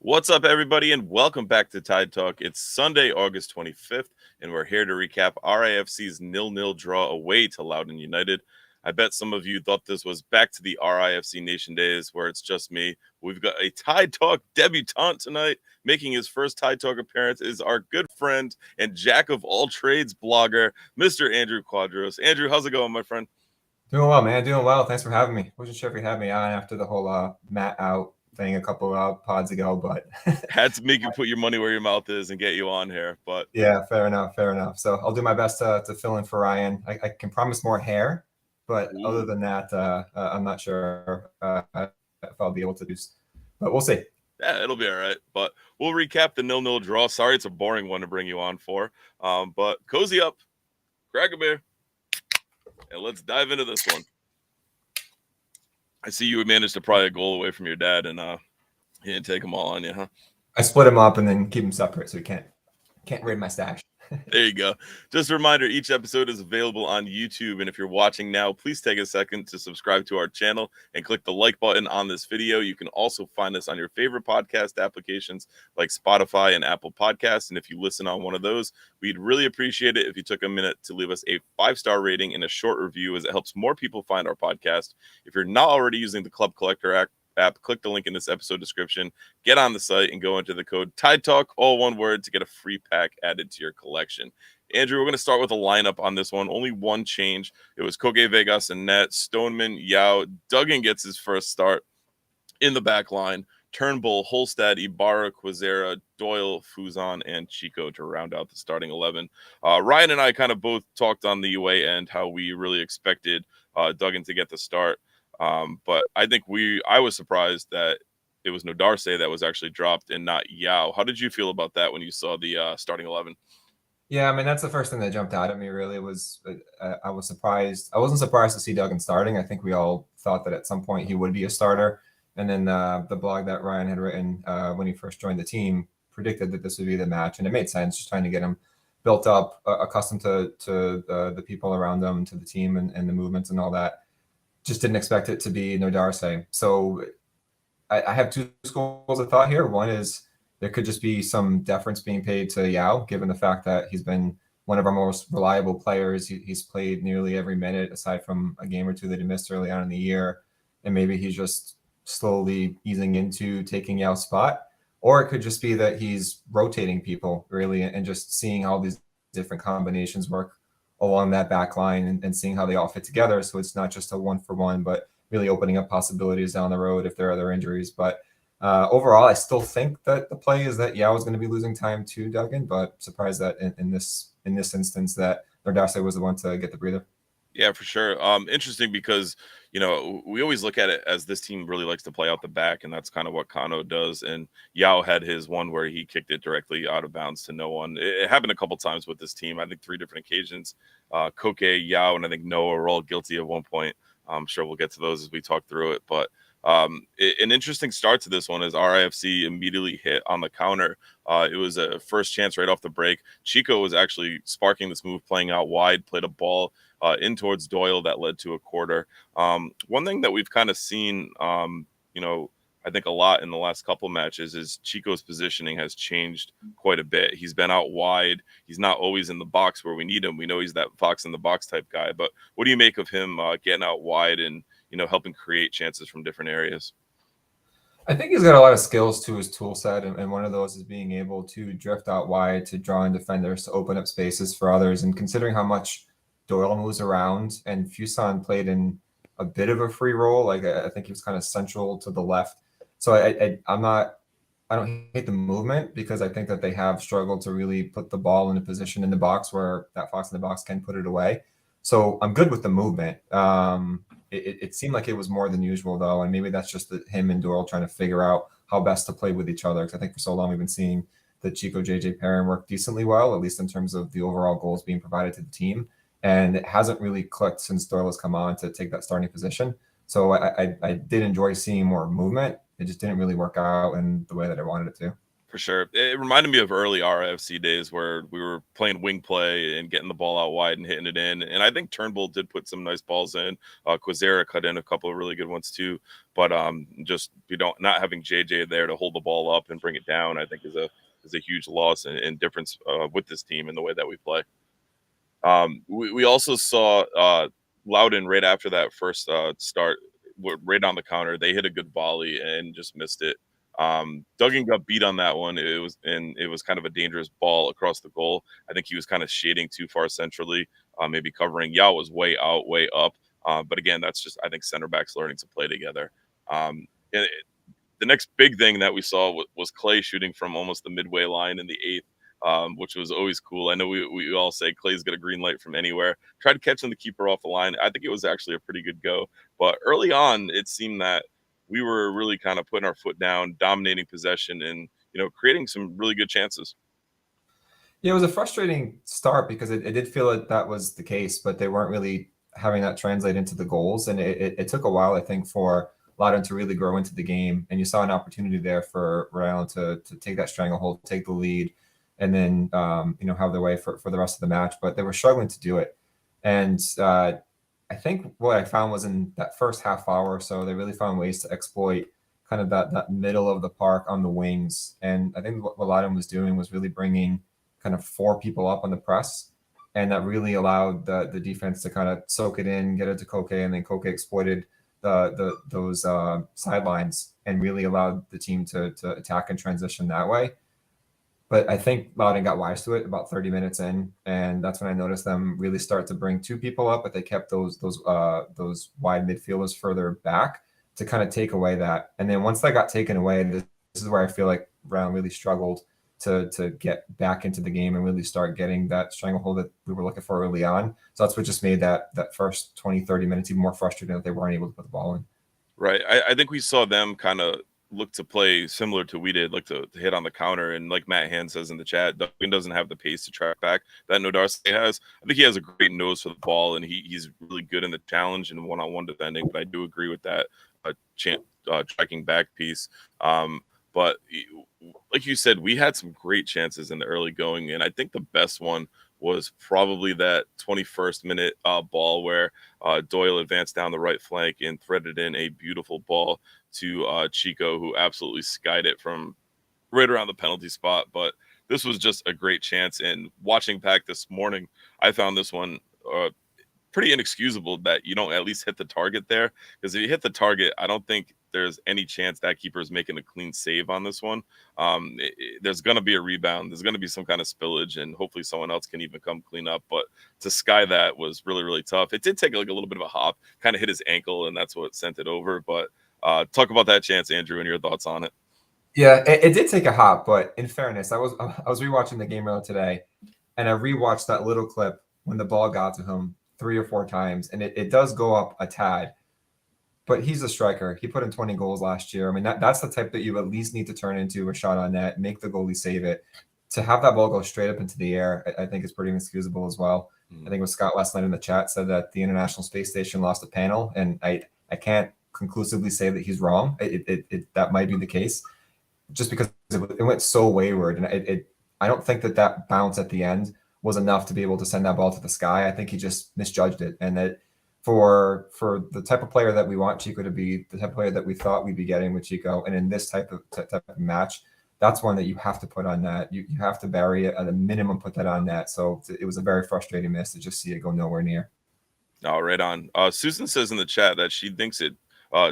What's up, everybody, and welcome back to Tide Talk. It's Sunday, August 25th, and we're here to recap RIFC's 0-0 draw away to Loudon United. I bet some of you thought this was back to the RIFC Nation days where it's just me. We've got a Tide Talk debutante tonight. Making his first Tide Talk appearance is our good friend and jack of all trades blogger, Mr. Andrew Quadros. Andrew, how's it going, my friend? Doing well, man. Doing well. Thanks for having me. Wasn't sure if you had me on after the whole Matt out thing a couple pods ago, but Had to make you put your money where your mouth is and get you on here, but yeah, fair enough. Fair enough. So I'll do my best to fill in for Ryan. I can promise more hair, but other than that, I'm not sure if I'll be able to do. But we'll see. Yeah, it'll be all right. But we'll recap the 0-0 draw. Sorry, it's a boring one to bring you on for. But cozy up, crack a beer, and let's dive into this one. I see you managed to pry a goal away from your dad, and he didn't take them all on you, huh? I split them up and then keep them separate so we can't raid my stash. There you go. Just a reminder, each episode is available on YouTube, and if you're watching now, please take a second to subscribe to our channel and click the like button on this video. You can also find us on your favorite podcast applications like Spotify and Apple Podcasts, and if you listen on one of those, we'd really appreciate it if you took a minute to leave us a 5-star rating and a short review, as it helps more people find our podcast. If you're not already using the Club Collector app, click the link in this episode description, get on the site, and go into the code Tide Talk, all one word, to get a free pack added to your collection. Andrew, we're going to start with a lineup on this one. Only one change. It was Koge Vegas and net, Stoneman, Yao. Duggan gets his first start in the back line. Turnbull, Holstad, Ibarra, Quizera, Doyle, Fuzon, and Chico to round out the starting 11. Ryan and I kind of both talked on the UA end how we really expected Duggan to get the start. But I think I was surprised that it was Nodarse that was actually dropped and not Yao. How did you feel about that when you saw the starting 11? Yeah, I mean, that's the first thing that jumped out at me, really, was I was surprised. I wasn't surprised to see Duggan starting. I think we all thought that at some point he would be a starter. And then the blog that Ryan had written when he first joined the team predicted that this would be the match. And it made sense, just trying to get him built up, accustomed to the people around him, to the team and the movements and all that. Just didn't expect it to be Nodarse. So I have two schools of thought here. One is there could just be some deference being paid to Yao, given the fact that he's been one of our most reliable players. He's played nearly every minute, aside from a game or two that he missed early on in the year. And maybe he's just slowly easing into taking Yao's spot. Or it could just be that he's rotating people, really, and just seeing how these different combinations work along that back line and seeing how they all fit together. So it's not just a 1-for-1, but really opening up possibilities down the road if there are other injuries. But overall, I still think that the play is that Yao is going to be losing time to Duggan, but surprised that in this instance that Nodarse was the one to get the breather. Yeah, for sure. Interesting because, we always look at it as this team really likes to play out the back, and that's kind of what Kano does. And Yao had his one where he kicked it directly out of bounds to no one. It happened a couple times with this team. I think 3 different occasions. Koke, Yao, and I think Noah were all guilty at one point. I'm sure we'll get to those as we talk through it. But an interesting start to this one as RIFC immediately hit on the counter. It was a first chance right off the break. Chico was actually sparking this move, playing out wide, played a ball in towards Doyle that led to a quarter. One thing that we've kind of seen, I think a lot in the last couple matches is Chico's positioning has changed quite a bit. He's been out wide. He's not always in the box where we need him. We know he's that fox in the box type guy. But what do you make of him getting out wide and helping create chances from different areas? I think he's got a lot of skills to his tool set, and one of those is being able to drift out wide, to draw in defenders, to open up spaces for others. And considering how much Doyle moves around, and Fuson played in a bit of a free role, like I think he was kind of central to the left. So I don't hate the movement, because I think that they have struggled to really put the ball in a position in the box where that fox in the box can put it away. So I'm good with the movement. It seemed like it was more than usual, though, and maybe that's just him and Doyle trying to figure out how best to play with each other. Because I think for so long we've been seeing the Chico JJ pairing work decently well, at least in terms of the overall goals being provided to the team. And it hasn't really clicked since Doyle has come on to take that starting position. So I did enjoy seeing more movement. It just didn't really work out in the way that I wanted it to. For sure. It reminded me of early RIFC days where we were playing wing play and getting the ball out wide and hitting it in. And I think Turnbull did put some nice balls in. Quazera cut in a couple of really good ones too. But just not having JJ there to hold the ball up and bring it down, I think is a huge loss and difference with this team and the way that we play. We also saw Loudon right after that first start, right on the counter. They hit a good volley and just missed it. Duggan got beat on that one. It was kind of a dangerous ball across the goal. I think he was kind of shading too far centrally, maybe covering. Yao was way out, way up. But again, that's just, I think, center backs learning to play together. The next big thing that we saw was Clay shooting from almost the midway line in the eighth, which was always cool. I know we all say Clay's got a green light from anywhere. Tried catching the keeper off the line. I think it was actually a pretty good go. But early on, it seemed that we were really kind of putting our foot down, dominating possession, and creating some really good chances. Yeah, it was a frustrating start because it did feel like that was the case, but they weren't really having that translate into the goals. And it took a while, I think, for Loudon to really grow into the game. And you saw an opportunity there for Rhode Island to take that stranglehold, take the lead, and then have their way for the rest of the match. But they were struggling to do it. And I think what I found was in that first half hour or so, they really found ways to exploit kind of that middle of the park on the wings. And I think what Loudon was doing was really bringing kind of 4 people up on the press. And that really allowed the defense to kind of soak it in, get it to Koke, and then Koke exploited those sidelines and really allowed the team to attack and transition that way. But I think Loudon got wise to it about 30 minutes in, and that's when I noticed them really start to bring 2 people up, but they kept those wide midfielders further back to kind of take away that. And then once that got taken away, this is where I feel like Brown really struggled to get back into the game and really start getting that stranglehold that we were looking for early on. So that's what just made that first 20, 30 minutes even more frustrating that they weren't able to put the ball in. Right. I think we saw them kind of look to play similar to we did, like to hit on the counter. And like Matt Hand says in the chat, Duggan doesn't have the pace to track back that Nodarse has. I think he has a great nose for the ball, and he's really good in the challenge and one-on-one defending. But I do agree with that tracking back piece. But like you said, we had some great chances in the early going, and I think the best one was probably that 21st minute ball where Doyle advanced down the right flank and threaded in a beautiful ball to Chico, who absolutely skied it from right around the penalty spot. But this was just a great chance. And watching back this morning, I found this one pretty inexcusable that you don't at least hit the target there. Because if you hit the target, I don't think there's any chance that keeper is making a clean save on this one. There's going to be a rebound. There's going to be some kind of spillage, and hopefully someone else can even come clean up. But to sky that was really, really tough. It did take like a little bit of a hop, kind of hit his ankle, and that's what sent it over. But talk about that chance, Andrew, and your thoughts on it. Yeah, it did take a hop, but in fairness, I was rewatching the game earlier today, and I rewatched that little clip when the ball got to him 3 or 4 times, and it does go up a tad. But he's a striker. He put in 20 goals last year. I mean, that's the type that you at least need to turn into a shot on net, make the goalie save it. To have that ball go straight up into the air, I think is pretty inexcusable as well. I think it was Scott last night in the chat said that the International Space Station lost a panel, and I can't conclusively say that he's wrong. That might be the case, just because it went so wayward, and I don't think that bounce at the end was enough to be able to send that ball to the sky. I think he just misjudged it, and that for the type of player that we want Chico to be, the type of player that we thought we'd be getting with Chico, and in this type of match, that's one that you have to put on net. You have to bury it at a minimum, put that on net. So it was a very frustrating miss to just see it go nowhere near. Oh, right on. Susan says in the chat that she thinks it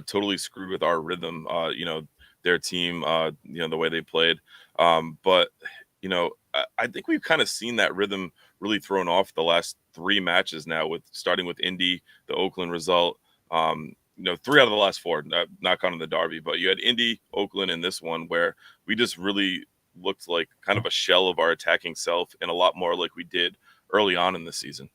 totally screwed with our rhythm. Their team, the way they played. But I think we've kind of seen that rhythm really thrown off the last 3 matches now, starting with Indy, the Oakland result. 3 out of the last 4, not counting the Derby, but you had Indy, Oakland, and this one where we just really looked like kind of a shell of our attacking self, and a lot more like we did early on in the season.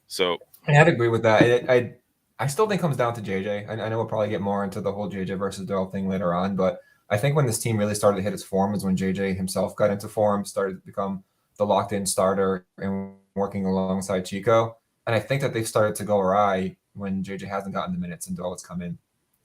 So I'd agree with that. I still think it comes down to JJ. I know we'll probably get more into the whole JJ versus Doyle thing later on, but I think when this team really started to hit its form is when JJ himself got into form, started to become the locked-in starter and working alongside Chico. And I think that they've started to go awry when JJ hasn't gotten the minutes and Doyle has come in.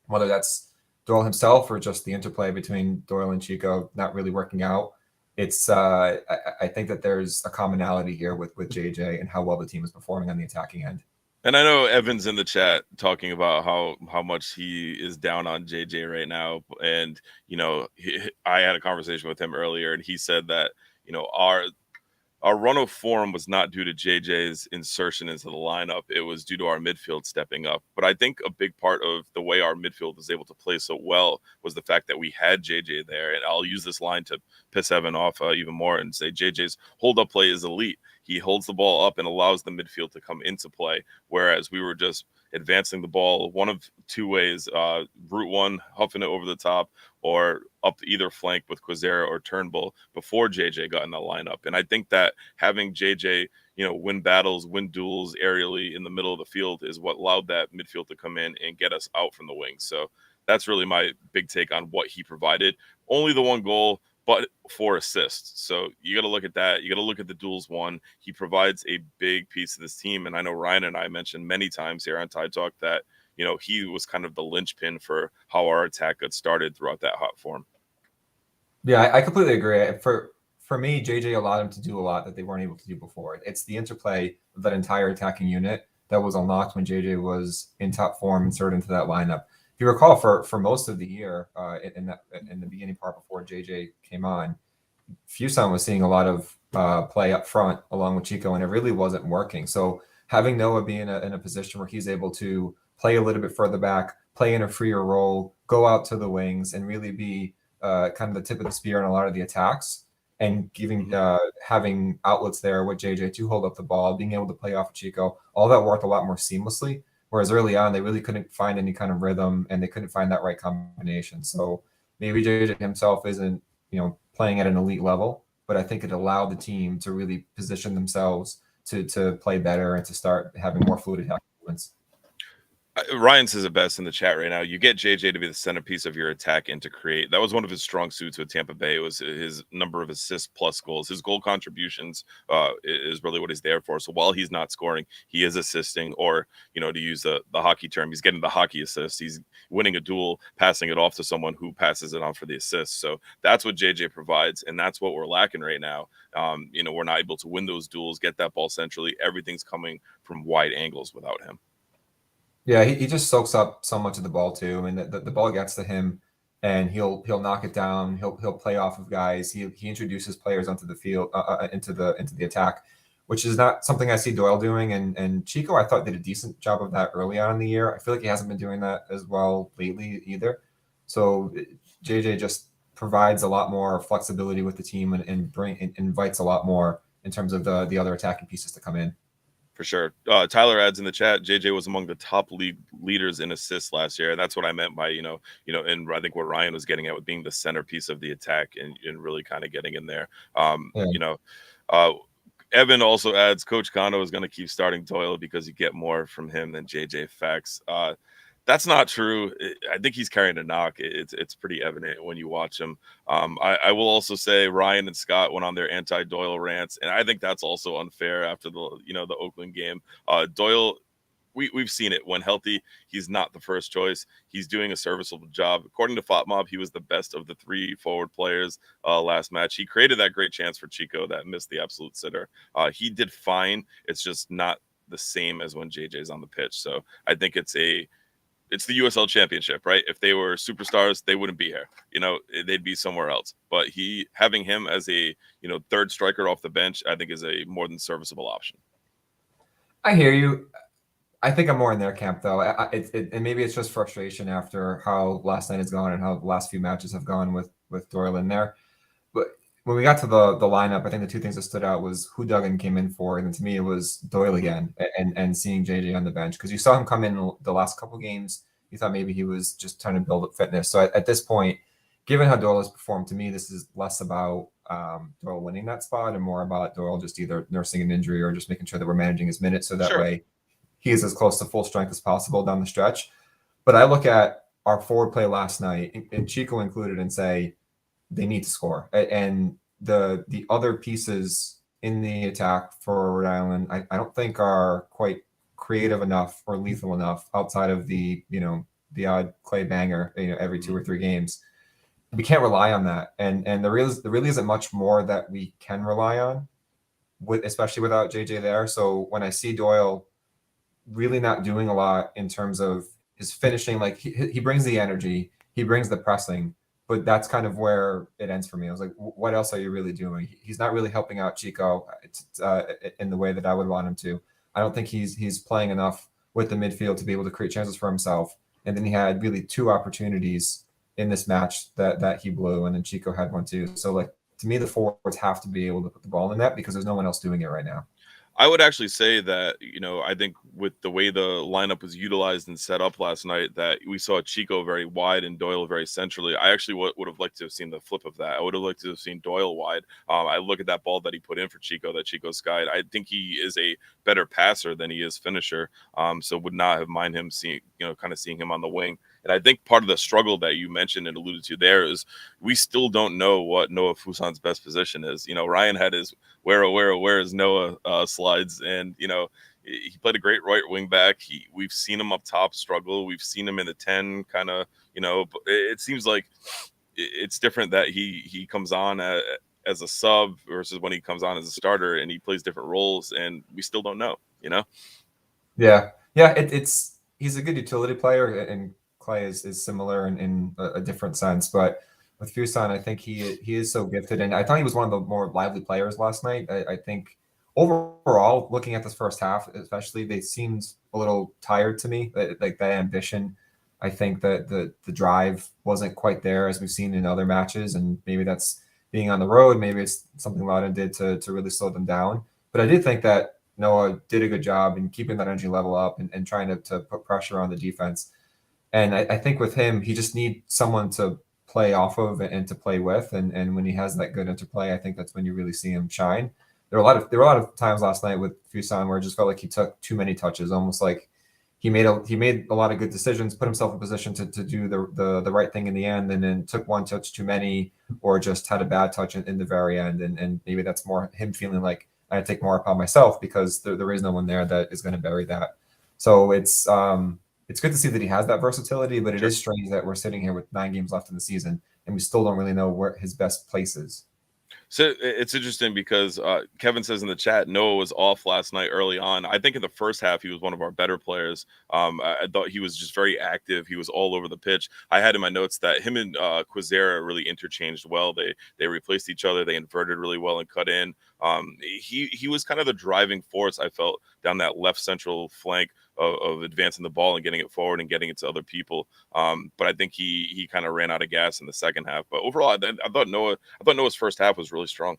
Whether that's Doyle himself or just the interplay between Doyle and Chico not really working out. I think that there's a commonality here with JJ and how well the team is performing on the attacking end. And I know Evan's in the chat talking about how much he is down on JJ right now. And, I had a conversation with him earlier, and he said that, our run of form was not due to JJ's insertion into the lineup. It was due to our midfield stepping up. But I think a big part of the way our midfield was able to play so well was the fact that we had JJ there. And I'll use this line to piss Evan off even more and say JJ's hold-up play is elite. He holds the ball up and allows the midfield to come into play, whereas we were just advancing the ball one of two ways, route one, huffing it over the top, or up either flank with Quazera or Turnbull before JJ got in the lineup. And I think that having JJ, win battles, win duels aerially in the middle of the field is what allowed that midfield to come in and get us out from the wings. So that's really my big take on what he provided. Only the one goal, but 4 assists. So you got to look at that. You got to look at the duels won. He provides a big piece of this team. And I know Ryan and I mentioned many times here on Tide Talk that, he was kind of the linchpin for how our attack got started throughout that hot form. Yeah, I completely agree. For me, JJ allowed him to do a lot that they weren't able to do before. It's the interplay of that entire attacking unit that was unlocked when JJ was in top form, inserted into that lineup. If you recall, for most of the year, in the beginning part before JJ came on, Fuson was seeing a lot of play up front along with Chico, and it really wasn't working. So having Noah be in a position where he's able to play a little bit further back, play in a freer role, go out to the wings, and really be kind of the tip of the spear in a lot of the attacks, and having outlets there with JJ to hold up the ball, being able to play off of Chico, all that worked a lot more seamlessly. Whereas early on, they really couldn't find any kind of rhythm, and they couldn't find that right combination. So maybe JJ himself isn't, playing at an elite level, but I think it allowed the team to really position themselves to play better and to start having more fluid attack movements. Ryan says it best in the chat right now. You get JJ to be the centerpiece of your attack and to create. That was one of his strong suits with Tampa Bay. It was his number of assists plus goals. His goal contributions is really what he's there for. So while he's not scoring, he is assisting, or, to use the hockey term, he's getting the hockey assist. He's winning a duel, passing it off to someone who passes it on for the assist. So that's what JJ provides, and that's what we're lacking right now. We're not able to win those duels, get that ball centrally. Everything's coming from wide angles without him. Yeah, he just soaks up so much of the ball too. I mean, the ball gets to him, and he'll knock it down. He'll play off of guys. He introduces players onto the field, into the attack, which is not something I see Doyle doing. And Chico, I thought, did a decent job of that early on in the year. I feel like he hasn't been doing that as well lately either. So JJ just provides a lot more flexibility with the team and invites a lot more in terms of the other attacking pieces to come in. For sure. Tyler adds in the chat, JJ was among the top league leaders in assists last year. And that's what I meant by, and I think what Ryan was getting at with being the centerpiece of the attack and really kind of getting in there. Evan also adds, Coach Kondo is going to keep starting Doyle because you get more from him than JJ. Facts. That's not true. I think he's carrying a knock. It's pretty evident when you watch him. I will also say Ryan and Scott went on their anti-Doyle rants, and I think that's also unfair after the Oakland game. Doyle, we've seen it. When healthy, he's not the first choice. He's doing a serviceable job. According to FOTMob, he was the best of the 3 forward players last match. He created that great chance for Chico that missed the absolute sitter. He did fine. It's just not the same as when JJ's on the pitch. So I think it's the USL Championship, right? If they were superstars, they wouldn't be here. They'd be somewhere else. But having him as a third striker off the bench, I think is a more than serviceable option. I hear you. I think I'm more in their camp, though. And maybe it's just frustration after how last night has gone and how the last few matches have gone with Doyle in there. But when we got to the lineup, I think the 2 things that stood out was who Duggan came in for, and to me it was Doyle again, and seeing JJ on the bench, because you saw him come in the last couple games. You thought maybe he was just trying to build up fitness. So at this point, given how Doyle has performed, to me this is less about Doyle winning that spot and more about Doyle just either nursing an injury or just making sure that we're managing his minutes so that way he is as close to full strength as possible down the stretch. But I look at our forward play last night, and Chico included, and say they need to score. And the other pieces in the attack for Rhode Island, I don't think are quite creative enough or lethal enough outside of the the odd Clay banger, every 2 or 3 games. We can't rely on that, and there really isn't much more that we can rely on, especially without JJ there. So when I see Doyle really not doing a lot in terms of his finishing, like he brings the energy, he brings the pressing, but that's kind of where it ends for me. I was like, what else are you really doing? He's not really helping out Chico in the way that I would want him to. I don't think he's playing enough with the midfield to be able to create chances for himself. And then he had really 2 opportunities in this match that he blew, and then Chico had one too. So like, to me, the forwards have to be able to put the ball in the net because there's no one else doing it right now. I would actually say that, I think with the way the lineup was utilized and set up last night, that we saw Chico very wide and Doyle very centrally. I actually would have liked to have seen the flip of that. I would have liked to have seen Doyle wide. I look at that ball that he put in for Chico, that Chico skied. I think he is a better passer than he is finisher. So would not have mind him seeing him on the wing. And I think part of the struggle that you mentioned and alluded to there is we still don't know what Noah Fusan's best position is. Ryan had his where is Noah slides, and he played a great right wing back. We've seen him up top struggle. We've seen him in the 10 kind of, but it seems like it's different that he comes on as a sub versus when he comes on as a starter, and he plays different roles, and we still don't know. Yeah, he's a good utility player, and Clay is similar in a different sense, but with Fuson, I think he is so gifted, and I thought he was one of the more lively players last night. I think overall, looking at this first half, especially, they seemed a little tired to me. Like that ambition, I think that the drive wasn't quite there as we've seen in other matches, and maybe that's being on the road. Maybe it's something Loudon did to really slow them down. But I did think that Noah did a good job in keeping that energy level up and trying to put pressure on the defense. And I think with him, he just needs someone to play off of and to play with. And when he has that good interplay, I think that's when you really see him shine. There were a lot of times last night with Fuson where it just felt like he took too many touches, almost like he made a lot of good decisions, put himself in position to do the right thing in the end, and then took one touch too many, or just had a bad touch in the very end. And maybe that's more him feeling like I take more upon myself because there is no one there that is going to bury that. So it's good to see that he has that versatility, but it is strange that we're sitting here with 9 games left in the season and we still don't really know where his best place is. So it's interesting because Kevin says in the chat, Noah was off last night early on. I think in the first half, he was one of our better players. I thought he was just very active. He was all over the pitch. I had in my notes that him and Quizera really interchanged well. They replaced each other. They inverted really well and cut in. He was kind of the driving force, I felt, down that left central flank of advancing the ball and getting it forward and getting it to other people. But I think he kind of ran out of gas in the second half. But overall, I thought Noah's first half was really strong.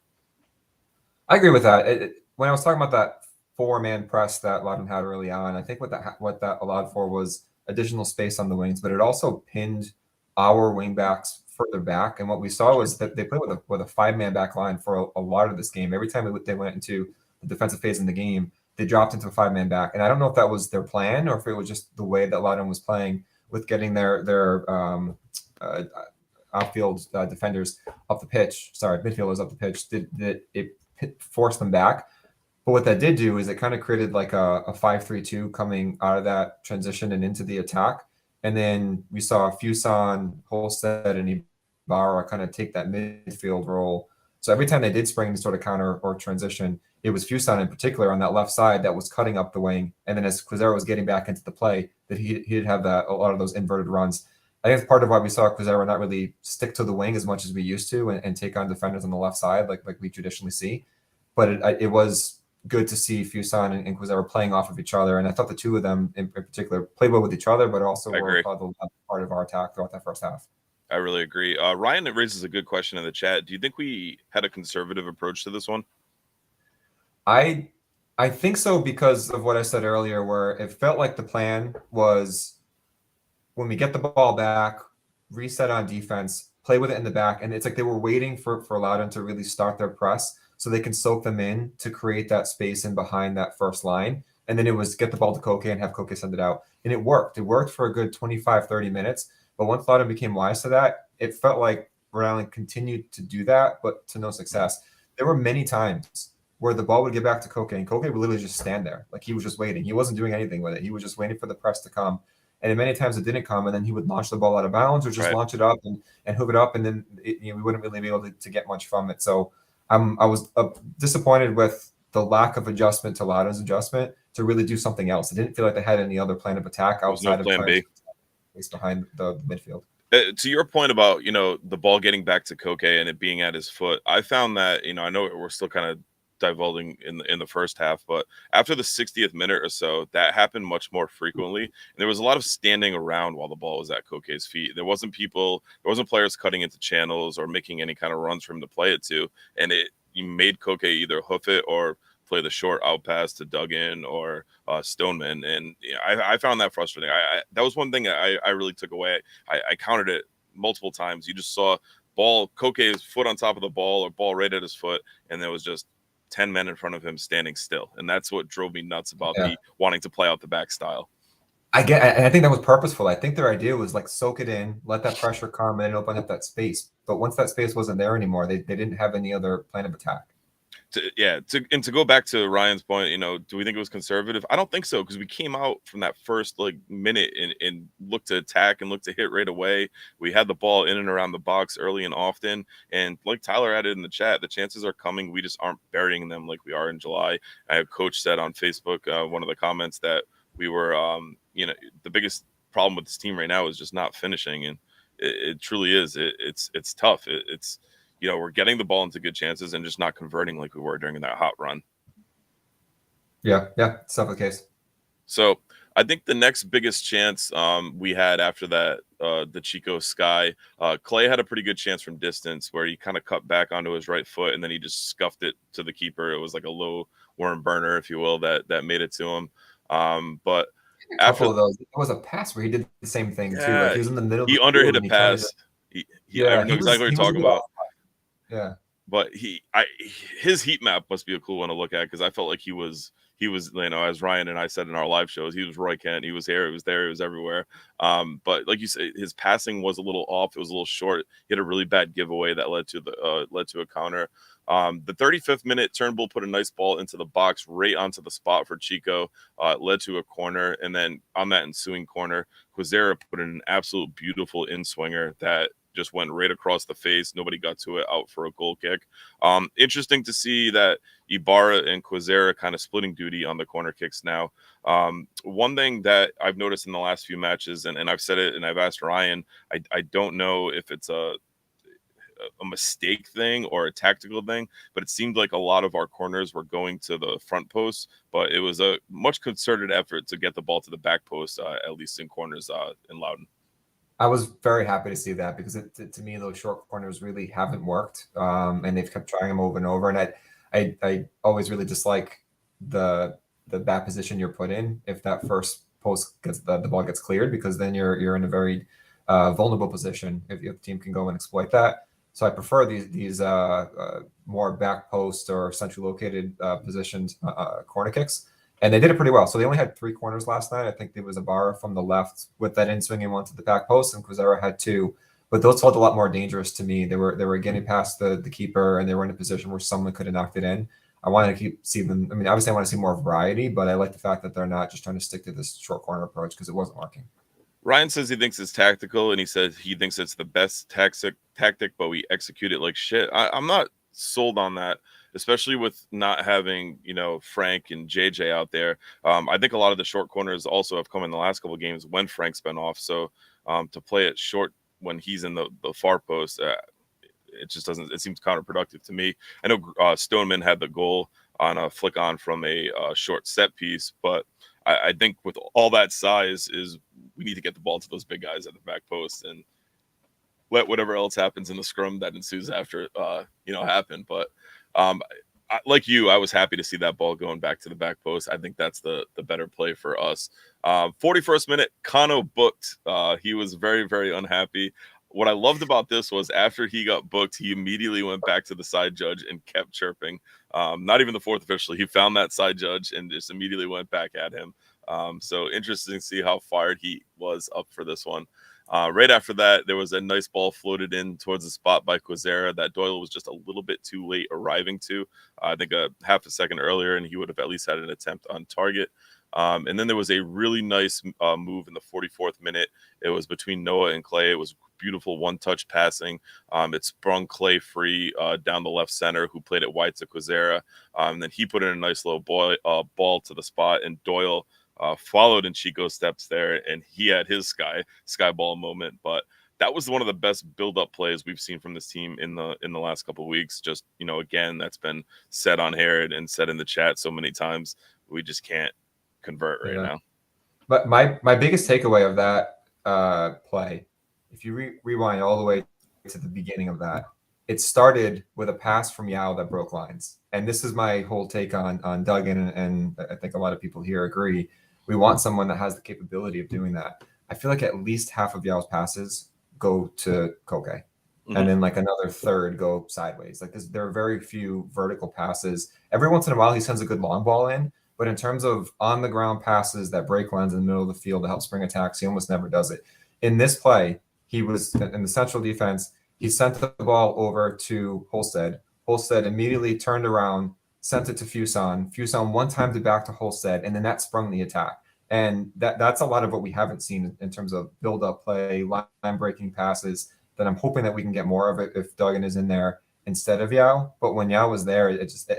I agree with that. When I was talking about that 4-man press that Loudon had early on, I think what that allowed for was additional space on the wings, but it also pinned our wingbacks further back. And what we saw was that they played with a 5-man back line for a lot of this game. Every time they went into the defensive phase in the game, they dropped into a 5-man back. And I don't know if that was their plan or if it was just the way that Loudon was playing with getting their outfield defenders up the pitch. Sorry, midfielders up the pitch. That it forced them back. But what that did do is it kind of created like a 5-3-2 coming out of that transition and into the attack. And then we saw Fuson, Holstead, and Ibarra kind of take that midfield role. So every time they did spring any sort of counter or transition, it was Fuson in particular on that left side that was cutting up the wing. And then as Quizera was getting back into the play, that he'd have a lot of those inverted runs. I think it's part of why we saw Quizera not really stick to the wing as much as we used to and take on defenders on the left side like we traditionally see. But it was good to see Fuson and Quizera playing off of each other. And I thought the two of them in particular played well with each other, but also were part of our attack throughout that first half. I really agree. Ryan raises a good question in the chat. Do you think we had a conservative approach to this one? I think so because of what I said earlier, where it felt like the plan was when we get the ball back, reset on defense, play with it in the back. And it's like they were waiting for Loudon to really start their press so they can soak them in to create that space in behind that first line. And then it was get the ball to Koke and have Koke send it out. And it worked. It worked for a good 25, 30 minutes. But once Loudon became wise to that, it felt like Rhode Island continued to do that, but to no success. There were many times where the ball would get back to Koke, and Koke would literally just stand there. Like he was just waiting. He wasn't doing anything with it. He was just waiting for the press to come. And then many times it didn't come, and then he would launch the ball out of bounds or just launch it up and hook it up, and then we wouldn't really be able to get much from it. So I was disappointed with the lack of adjustment to Loudon's adjustment to really do something else. I didn't feel like they had any other plan of attack outside of plan B behind the midfield. To your point about, the ball getting back to Koke and it being at his foot, I found that, I know we're still kind of divulging in the first half, but after the 60th minute or so, that happened much more frequently. And there was a lot of standing around while the ball was at Koke's feet. There wasn't players cutting into channels or making any kind of runs for him to play it to. And you made Koke either hoof it or play the short out pass to Duggan or Stoneman. And I found that frustrating. That was one thing I really took away. I counted it multiple times. You just saw Koke's foot on top of the ball or ball right at his foot, and there was just 10 men in front of him standing still. And that's what drove me nuts about me wanting to play out the back style. And I think that was purposeful. I think their idea was like soak it in, let that pressure come in and open up that space. But once that space wasn't there anymore, they didn't have any other plan of attack. To go back to Ryan's point, do we think it was conservative? I don't think so, because we came out from that first minute and looked to attack and looked to hit right away. We had the ball in and around the box early and often, and like Tyler added in the chat, the chances are coming. We just aren't burying them like we are in July. I have Coach said on Facebook, one of the comments, that we were, the biggest problem with this team right now is just not finishing, and it truly is. It's tough. It's we're getting the ball into good chances and just not converting like we were during that hot run. Yeah, it's not the case. So I think the next biggest chance we had after that, the Chico Sky, Clay had a pretty good chance from distance where he kind of cut back onto his right foot and then he just scuffed it to the keeper. It was like a low worm burner, if you will, that made it to him. But after those, it was a pass where he did the same thing too. Like he was in the middle. He underhit a pass. I know exactly what you're talking about. Yeah, but his heat map must be a cool one to look at, because I felt like he was, as Ryan and I said in our live shows, he was Roy Kent. He was here, he was there, he was everywhere. But like you say, his passing was a little off. It was a little short. He had a really bad giveaway that led to a counter. The 35th minute, Turnbull put a nice ball into the box right onto the spot for Chico. Led to a corner, and then on that ensuing corner, Quezera put in an absolute beautiful in-swinger that just went right across the face. Nobody got to it, out for a goal kick. Interesting to see that Ibarra and Quezera kind of splitting duty on the corner kicks now. One thing that I've noticed in the last few matches, and I've said it and I've asked Ryan, I don't know if it's a mistake thing or a tactical thing, but it seemed like a lot of our corners were going to the front post, but it was a much concerted effort to get the ball to the back post, at least in corners in Loudon. I was very happy to see that, because to me, those short corners really haven't worked, and they've kept trying them over and over. And I always really dislike the bad position you're put in if that first post gets the ball gets cleared, because then you're in a very vulnerable position if the team can go and exploit that. So I prefer these more back post or centrally located positioned corner kicks. And they did it pretty well. So they only had 3 corners last night. I think there was a bar from the left with that in-swinging one to the back post, and Quezera had 2. But those felt a lot more dangerous to me. They were getting past the keeper, and they were in a position where someone could have knocked it in. I wanted to see them. I mean, obviously I want to see more variety, but I like the fact that they're not just trying to stick to this short corner approach, because it wasn't working. Ryan says he thinks it's tactical, and he says he thinks it's the best tactic, but we execute it like shit. I'm not sold on that, especially with not having, Frank and JJ out there. I think a lot of the short corners also have come in the last couple of games when Frank's been off. So to play it short when he's in the far post, it just doesn't. It seems counterproductive to me. I know Stoneman had the goal on a flick on from a short set piece, but I think with all that size, is we need to get the ball to those big guys at the back post and let whatever else happens in the scrum that ensues after happen. But like you, I was happy to see that ball going back to the back post. I think that's the better play for us. 41st minute, Kano booked. He was very, very unhappy. What I loved about this was after he got booked, he immediately went back to the side judge and kept chirping. Not even the fourth official. He found that side judge and just immediately went back at him. So interesting to see how fired he was up for this one. Right after that, there was a nice ball floated in towards the spot by Quezera that Doyle was just a little bit too late arriving to. I think a half a second earlier, and he would have at least had an attempt on target. And then there was a really nice move in the 44th minute. It was between Noah and Clay. It was beautiful one-touch passing. It sprung Clay free down the left center, who played it wide to Quazera. Then he put in a nice little ball to the spot, and Doyle followed in Chico's steps there, and he had his sky ball moment. But that was one of the best build-up plays we've seen from this team in the last couple of weeks. Just, again, that's been said on here and said in the chat so many times. We just can't convert right now. But my biggest takeaway of that play, if you rewind all the way to the beginning of that, it started with a pass from Yao that broke lines. And this is my whole take on Duggan, and I think a lot of people here agree. We want someone that has the capability of doing that. I feel like at least half of Yao's passes go to Koke. And then like another third go sideways. Like there are very few vertical passes. Every once in a while he sends a good long ball in, but in terms of on the ground passes that break lines in the middle of the field to help spring attacks, he almost never does it. In this play, he was in the central defense. He sent the ball over to Holstead. Holstead immediately turned around, sent it to Fuson. Fuson one time to back to Holstead, and then that sprung the attack. And that's a lot of what we haven't seen in terms of build-up play, line breaking passes, that I'm hoping that we can get more of it if Duggan is in there instead of Yao. But when Yao was there, it just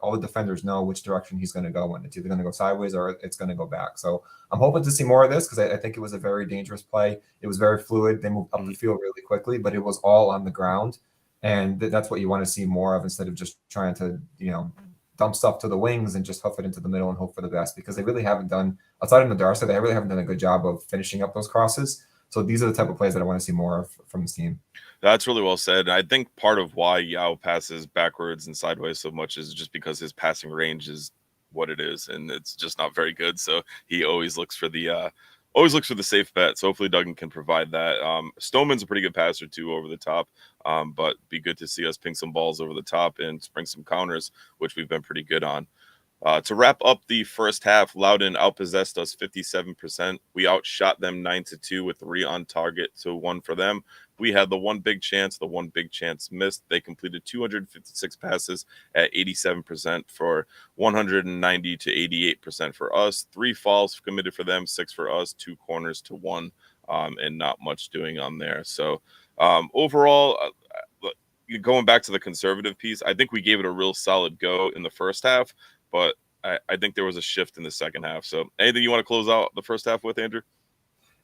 all the defenders know which direction he's going to go in. It's either going to go sideways or it's going to go back. So I'm hoping to see more of this, because I think it was a very dangerous play. It was very fluid. They moved up the field really quickly, but it was all on the ground. And that's what you want to see more of, instead of just trying to, dump stuff to the wings and just huff it into the middle and hope for the best, because they really haven't done, outside of Nadarsa, they really haven't done a good job of finishing up those crosses. So these are the type of plays that I want to see more of from this team. That's really well said. I think part of why Yao passes backwards and sideways so much is just because his passing range is what it is, and it's just not very good. So he always looks for the safe bet. So hopefully Duggan can provide that. Stoneman's a pretty good passer too, over the top. But be good to see us ping some balls over the top and spring some counters, which we've been pretty good on. To wrap up the first half, Loudon outpossessed us 57%. We outshot them 9-2 with 3 on target to 1 for them. We had the one big chance missed. They completed 256 passes at 87% for 190 to 88% for us. 3 fouls committed for them, 6 for us, 2 corners to 1, and not much doing on there. So overall, going back to the conservative piece, I think we gave it a real solid go in the first half, but I think there was a shift in the second half. So anything you want to close out the first half with, Andrew?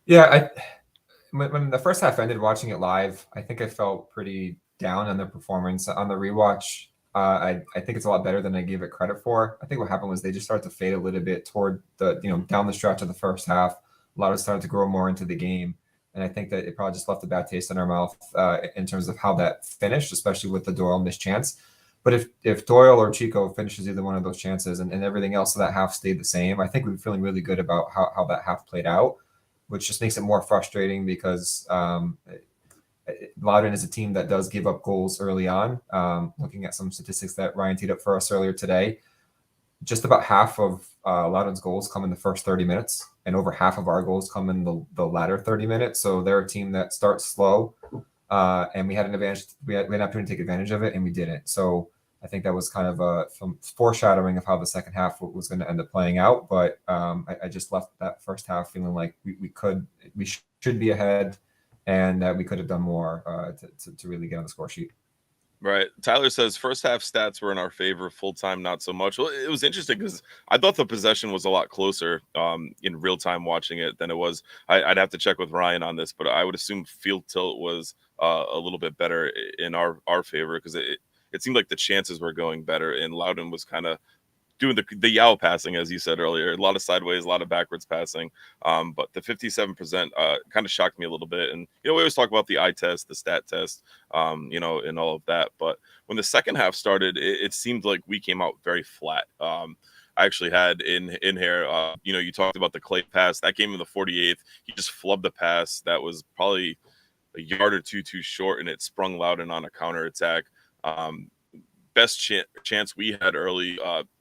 Yeah, when the first half ended, watching it live, I think I felt pretty down on the performance. On the rewatch, I think it's a lot better than I gave it credit for. I think what happened was they just started to fade a little bit toward the, down the stretch of the first half. Loudon started to grow more into the game. And I think that it probably just left a bad taste in our mouth in terms of how that finished, especially with the Doyle missed chance. But if Doyle or Chico finishes either one of those chances and everything else of that half stayed the same, I think we're feeling really good about how that half played out, which just makes it more frustrating because Loudon is a team that does give up goals early on. Looking at some statistics that Ryan teed up for us earlier today, just about half of Loudon's goals come in the first 30 minutes, and over half of our goals come in the latter 30 minutes. So they're a team that starts slow, and we had an advantage. We had an opportunity to take advantage of it, and we didn't. So I think that was kind of some foreshadowing of how the second half was going to end up playing out. But I just left that first half feeling like we should be ahead, and that we could have done more to really get on the score sheet. Right. Tyler says first half stats were in our favor, full time not so much. Well, it was interesting because I thought the possession was a lot closer in real time watching it than it was. I'd have to check with Ryan on this, but I would assume field tilt was a little bit better in our favor, because it seemed like the chances were going better, and Loudon was kind of doing the Yao passing, as you said earlier, a lot of sideways, a lot of backwards passing. But the 57% kind of shocked me a little bit. And, we always talk about the eye test, the stat test, and all of that. But when the second half started, it seemed like we came out very flat. I actually had in here, you talked about the Clay pass that came in the 48th. He just flubbed the pass that was probably a yard or two too short, and it sprung Loudon on a counterattack. Best chance we had early,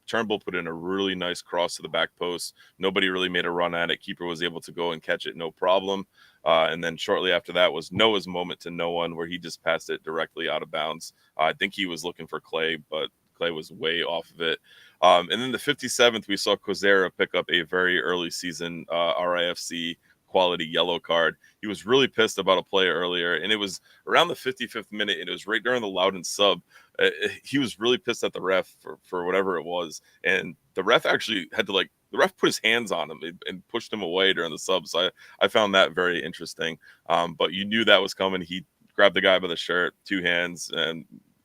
Turnbull put in a really nice cross to the back post. Nobody really made a run at it. Keeper was able to go and catch it, no problem. And then shortly after that was Noah's moment to no one, where he just passed it directly out of bounds. I think he was looking for Clay, but Clay was way off of it. And then the 57th, we saw Kozera pick up a very early season RIFC quality yellow card. He was really pissed about a play earlier, and it was around the 55th minute, and it was right during the Loudon sub. He was really pissed at the ref for whatever it was, and the ref actually had to the ref put his hands on him and pushed him away during the sub. So I found that very interesting. But you knew that was coming. He grabbed the guy by the shirt, two hands, and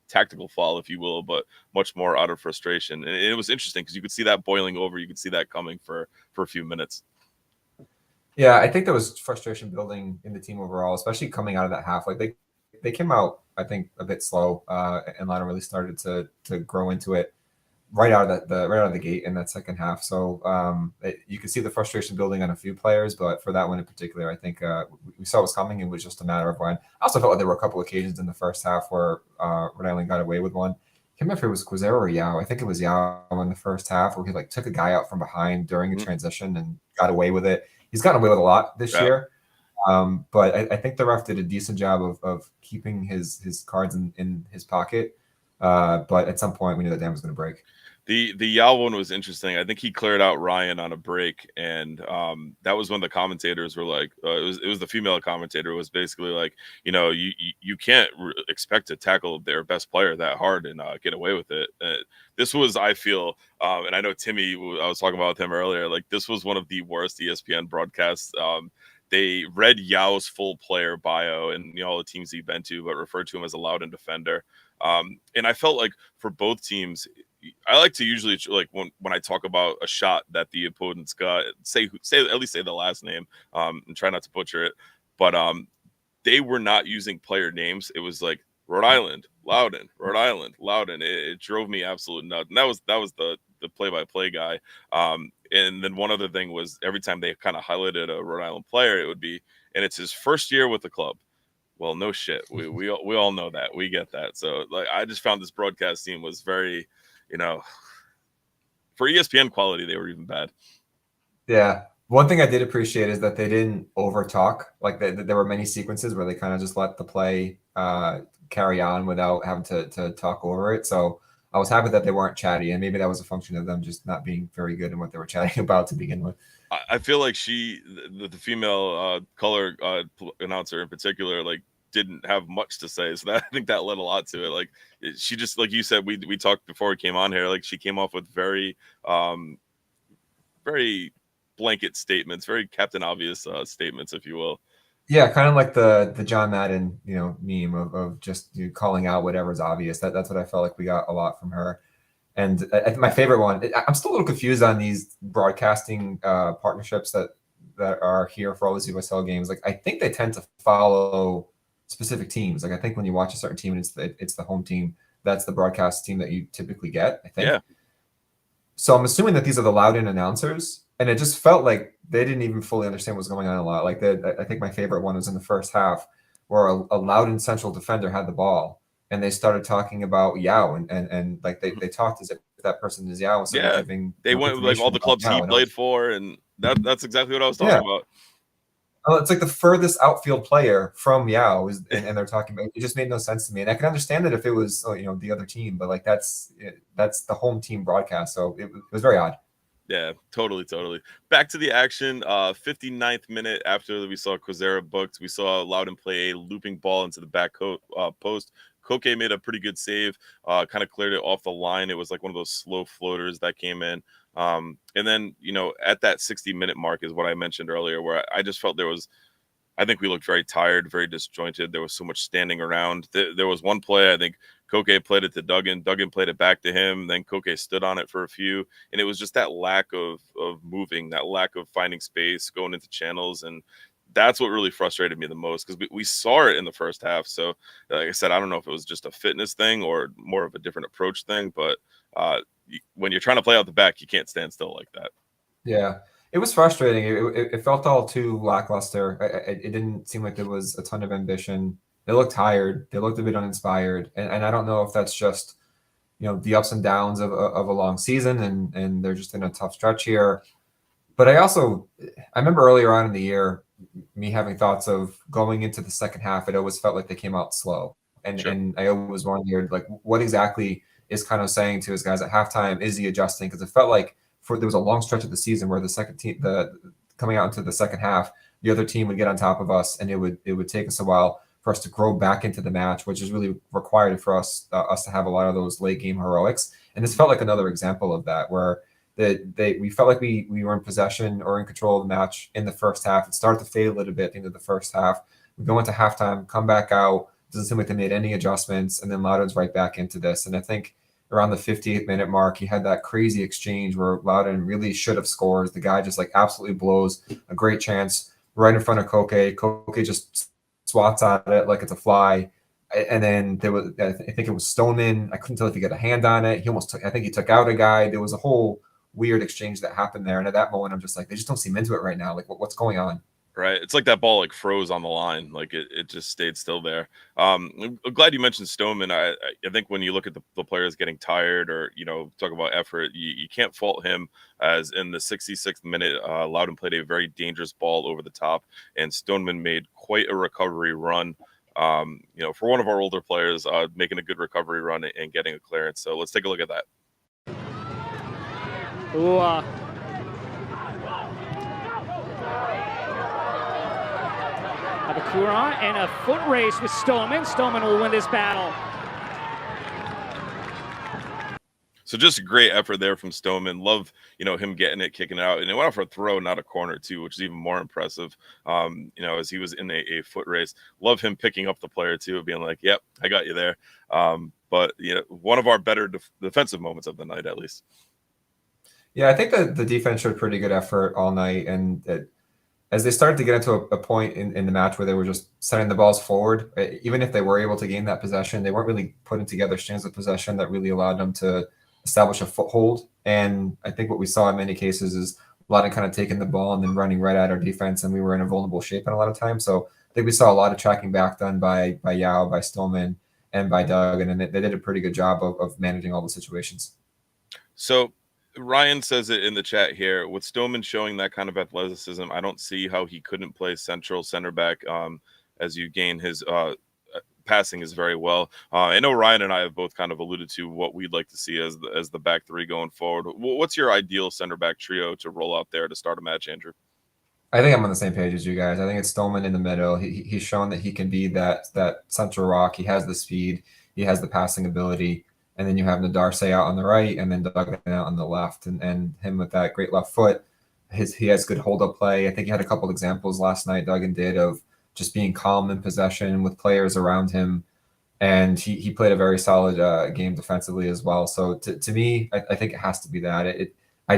tactical foul, if you will, but much more out of frustration. And it was interesting because you could see that boiling over. You could see that coming for a few minutes. Yeah, I think there was frustration building in the team overall, especially coming out of that half. Like they came out, I think, a bit slow, and Loudon really started to grow into it right out of the gate in that second half. So you could see the frustration building on a few players, but for that one in particular, I think we saw it was coming. It was just a matter of when. I also felt like there were a couple occasions in the first half where Rhode Island got away with one. I can't remember if it was Kozera or Yao. I think it was Yao in the first half where he took a guy out from behind during a transition and got away with it. He's gotten away with a lot this year. But I think the ref did a decent job of keeping his cards in his pocket. But at some point, we knew that dam was going to break. The Yao one was interesting. I think he cleared out Ryan on a break, and that was when the commentators were like, it was the female commentator was basically like, you can't expect to tackle their best player that hard and get away with it. This was, I feel, and I know Timmy, I was talking about with him earlier, like this was one of the worst ESPN broadcasts. They read Yao's full player bio and all the teams he'd been to, but referred to him as a Loudon defender. And I felt like for both teams, I like to usually when I talk about a shot that the opponents got, say at least say the last name, and try not to butcher it. But they were not using player names. It was like Rhode Island, Loudon, Rhode Island, Loudon. It drove me absolute nuts. And that was the play-by-play guy. And then one other thing was every time they kind of highlighted a Rhode Island player, it would be, and it's his first year with the club. Well, no shit. We all know that. We get that. So I just found this broadcast team was very, for ESPN quality, they were even bad. Yeah. One thing I did appreciate is that they didn't over talk. Like there were many sequences where they kind of just let the play carry on without having to talk over it. So I was happy that they weren't chatty, and maybe that was a function of them just not being very good in what they were chatting about to begin with. I feel like the female color announcer in particular, didn't have much to say. So I think that led a lot to it. Like she just, like you said, we talked before we came on here, like she came off with very, very blanket statements, very Captain Obvious statements, if you will. Yeah, kind of like the John Madden, meme of just calling out whatever's obvious. That's what I felt like we got a lot from her. And my favorite one, I'm still a little confused on these broadcasting partnerships that are here for all these USL games. Like I think they tend to follow specific teams. Like I think when you watch a certain team and it's the home team, that's the broadcast team that you typically get, I think. Yeah. So I'm assuming that these are the Loudon announcers. And it just felt like they didn't even fully understand what was going on a lot. Like I think my favorite one was in the first half where a Loudon central defender had the ball and they started talking about Yao and like they talked as if that person is Yao. So yeah, they went with like all the clubs he played for, and that's exactly what I was talking about. Oh, it's like the furthest outfield player from Yao, and they're talking about. It just made no sense to me, and I can understand it if it was the other team, but like that's the home team broadcast, so it was very odd. Yeah, totally. Back to the action. 59th minute after we saw Kozera booked, we saw Loudon play a looping ball into the back post. Koke made a pretty good save, kind of cleared it off the line. It was like one of those slow floaters that came in. And then, at that 60-minute mark is what I mentioned earlier, where I just felt I think we looked very tired, very disjointed. There was so much standing around. There was one play, I think Koke played it to Duggan. Duggan played it back to him. Then Koke stood on it for a few. And it was just that lack of moving, that lack of finding space, going into channels. And that's what really frustrated me the most because we saw it in the first half. So, like I said, I don't know if it was just a fitness thing or more of a different approach thing. But when you're trying to play out the back, you can't stand still like that. Yeah. It was frustrating. It felt all too lackluster. It didn't seem like there was a ton of ambition. They looked tired. They looked a bit uninspired. And I don't know if that's just, the ups and downs of a long season and they're just in a tough stretch here. But I remember earlier on in the year, me having thoughts of going into the second half, it always felt like they came out slow. And I always wondered, like, what exactly is kind of saying to his guys at halftime, is he adjusting? Because it felt like there was a long stretch of the season where the second team, coming out into the second half, the other team would get on top of us, and it would take us a while for us to grow back into the match, which is really required for us to have a lot of those late game heroics. And this felt like another example of that, where we felt like we were in possession or in control of the match in the first half. It started to fade a little bit into the first half. We go into halftime, come back out. Doesn't seem like they made any adjustments, and then Loudon's right back into this. And I think around the 58th minute mark, he had that crazy exchange where Loudon really should have scored. The guy just like absolutely blows a great chance right in front of Koke. Koke just swats at it like it's a fly. And then there was, I think it was Stoneman. I couldn't tell if he got a hand on it. He almost took, I think he took out a guy. There was a whole weird exchange that happened there. And at that moment, I'm just like, they just don't seem into it right now. Like, what's going on? Right. It's like that ball like froze on the line. Like it just stayed still there. I'm glad you mentioned Stoneman. I think when you look at the players getting tired or, talk about effort, you can't fault him, as in the 66th minute, Loudon played a very dangerous ball over the top, and Stoneman made quite a recovery run. For one of our older players, making a good recovery run and getting a clearance. So let's take a look at that. Ooh, Abakura and a foot race with Stoneman. Stoneman will win this battle. So just a great effort there from Stoneman. Love, him getting it, kicking it out. And it went off for a throw, not a corner, too, which is even more impressive, as he was in a foot race. Love him picking up the player, too, being like, yep, I got you there. But one of our better defensive moments of the night, at least. Yeah, I think that the defense showed pretty good effort all night. And as they started to get into a point in the match where they were just sending the balls forward, even if they were able to gain that possession, they weren't really putting together streams of possession that really allowed them to establish a foothold. And I think what we saw in many cases is Loudon kind of taking the ball and then running right at our defense, and we were in a vulnerable shape in a lot of times. So I think we saw a lot of tracking back done by Yao, by Stillman, and by Doug, and then they did a pretty good job of managing all the situations. So Ryan says it in the chat here, with Stoneman showing that kind of athleticism, I don't see how he couldn't play central center back, as you gain his passing is very well. I know Ryan and I have both kind of alluded to what we'd like to see as the back three going forward. What's your ideal center back trio to roll out there to start a match, Andrew? I think I'm on the same page as you guys. I think it's Stoneman in the middle. He's shown that he can be that central rock. He has the speed. He has the passing ability. And then you have Nadarse out on the right, and then Doug out on the left, and him with that great left foot. He has good hold-up play. I think he had a couple examples last night, Duggan did, of just being calm in possession with players around him. And he played a very solid game defensively as well. So to me, I think it has to be that. I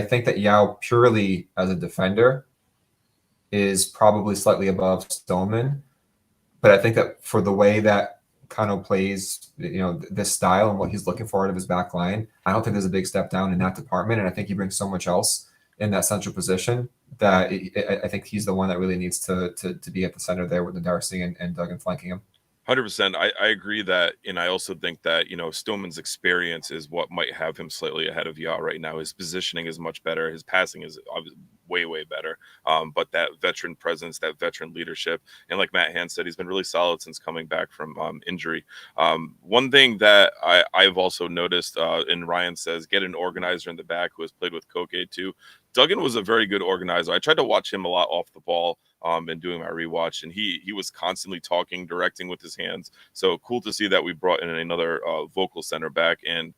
think that Yao, purely as a defender, is probably slightly above Stoneman. But I think that for the way that Kano plays, this style and what he's looking for out of his back line, I don't think there's a big step down in that department. And I think he brings so much else in that central position that I think he's the one that really needs to be at the center there with the Darcy and Duggan flanking him. 100%. I agree that, and I also think that, Stillman's experience is what might have him slightly ahead of Yao right now. His positioning is much better. His passing is obviously way better. But that veteran presence, that veteran leadership, and like Matt Hand said, he's been really solid since coming back from injury. One thing that I've also noticed, and Ryan says, get an organizer in the back who has played with Koke too. Duggan was a very good organizer. I tried to watch him a lot off the ball and doing my rewatch, and he was constantly talking, directing with his hands. So cool to see that we brought in another vocal center back, and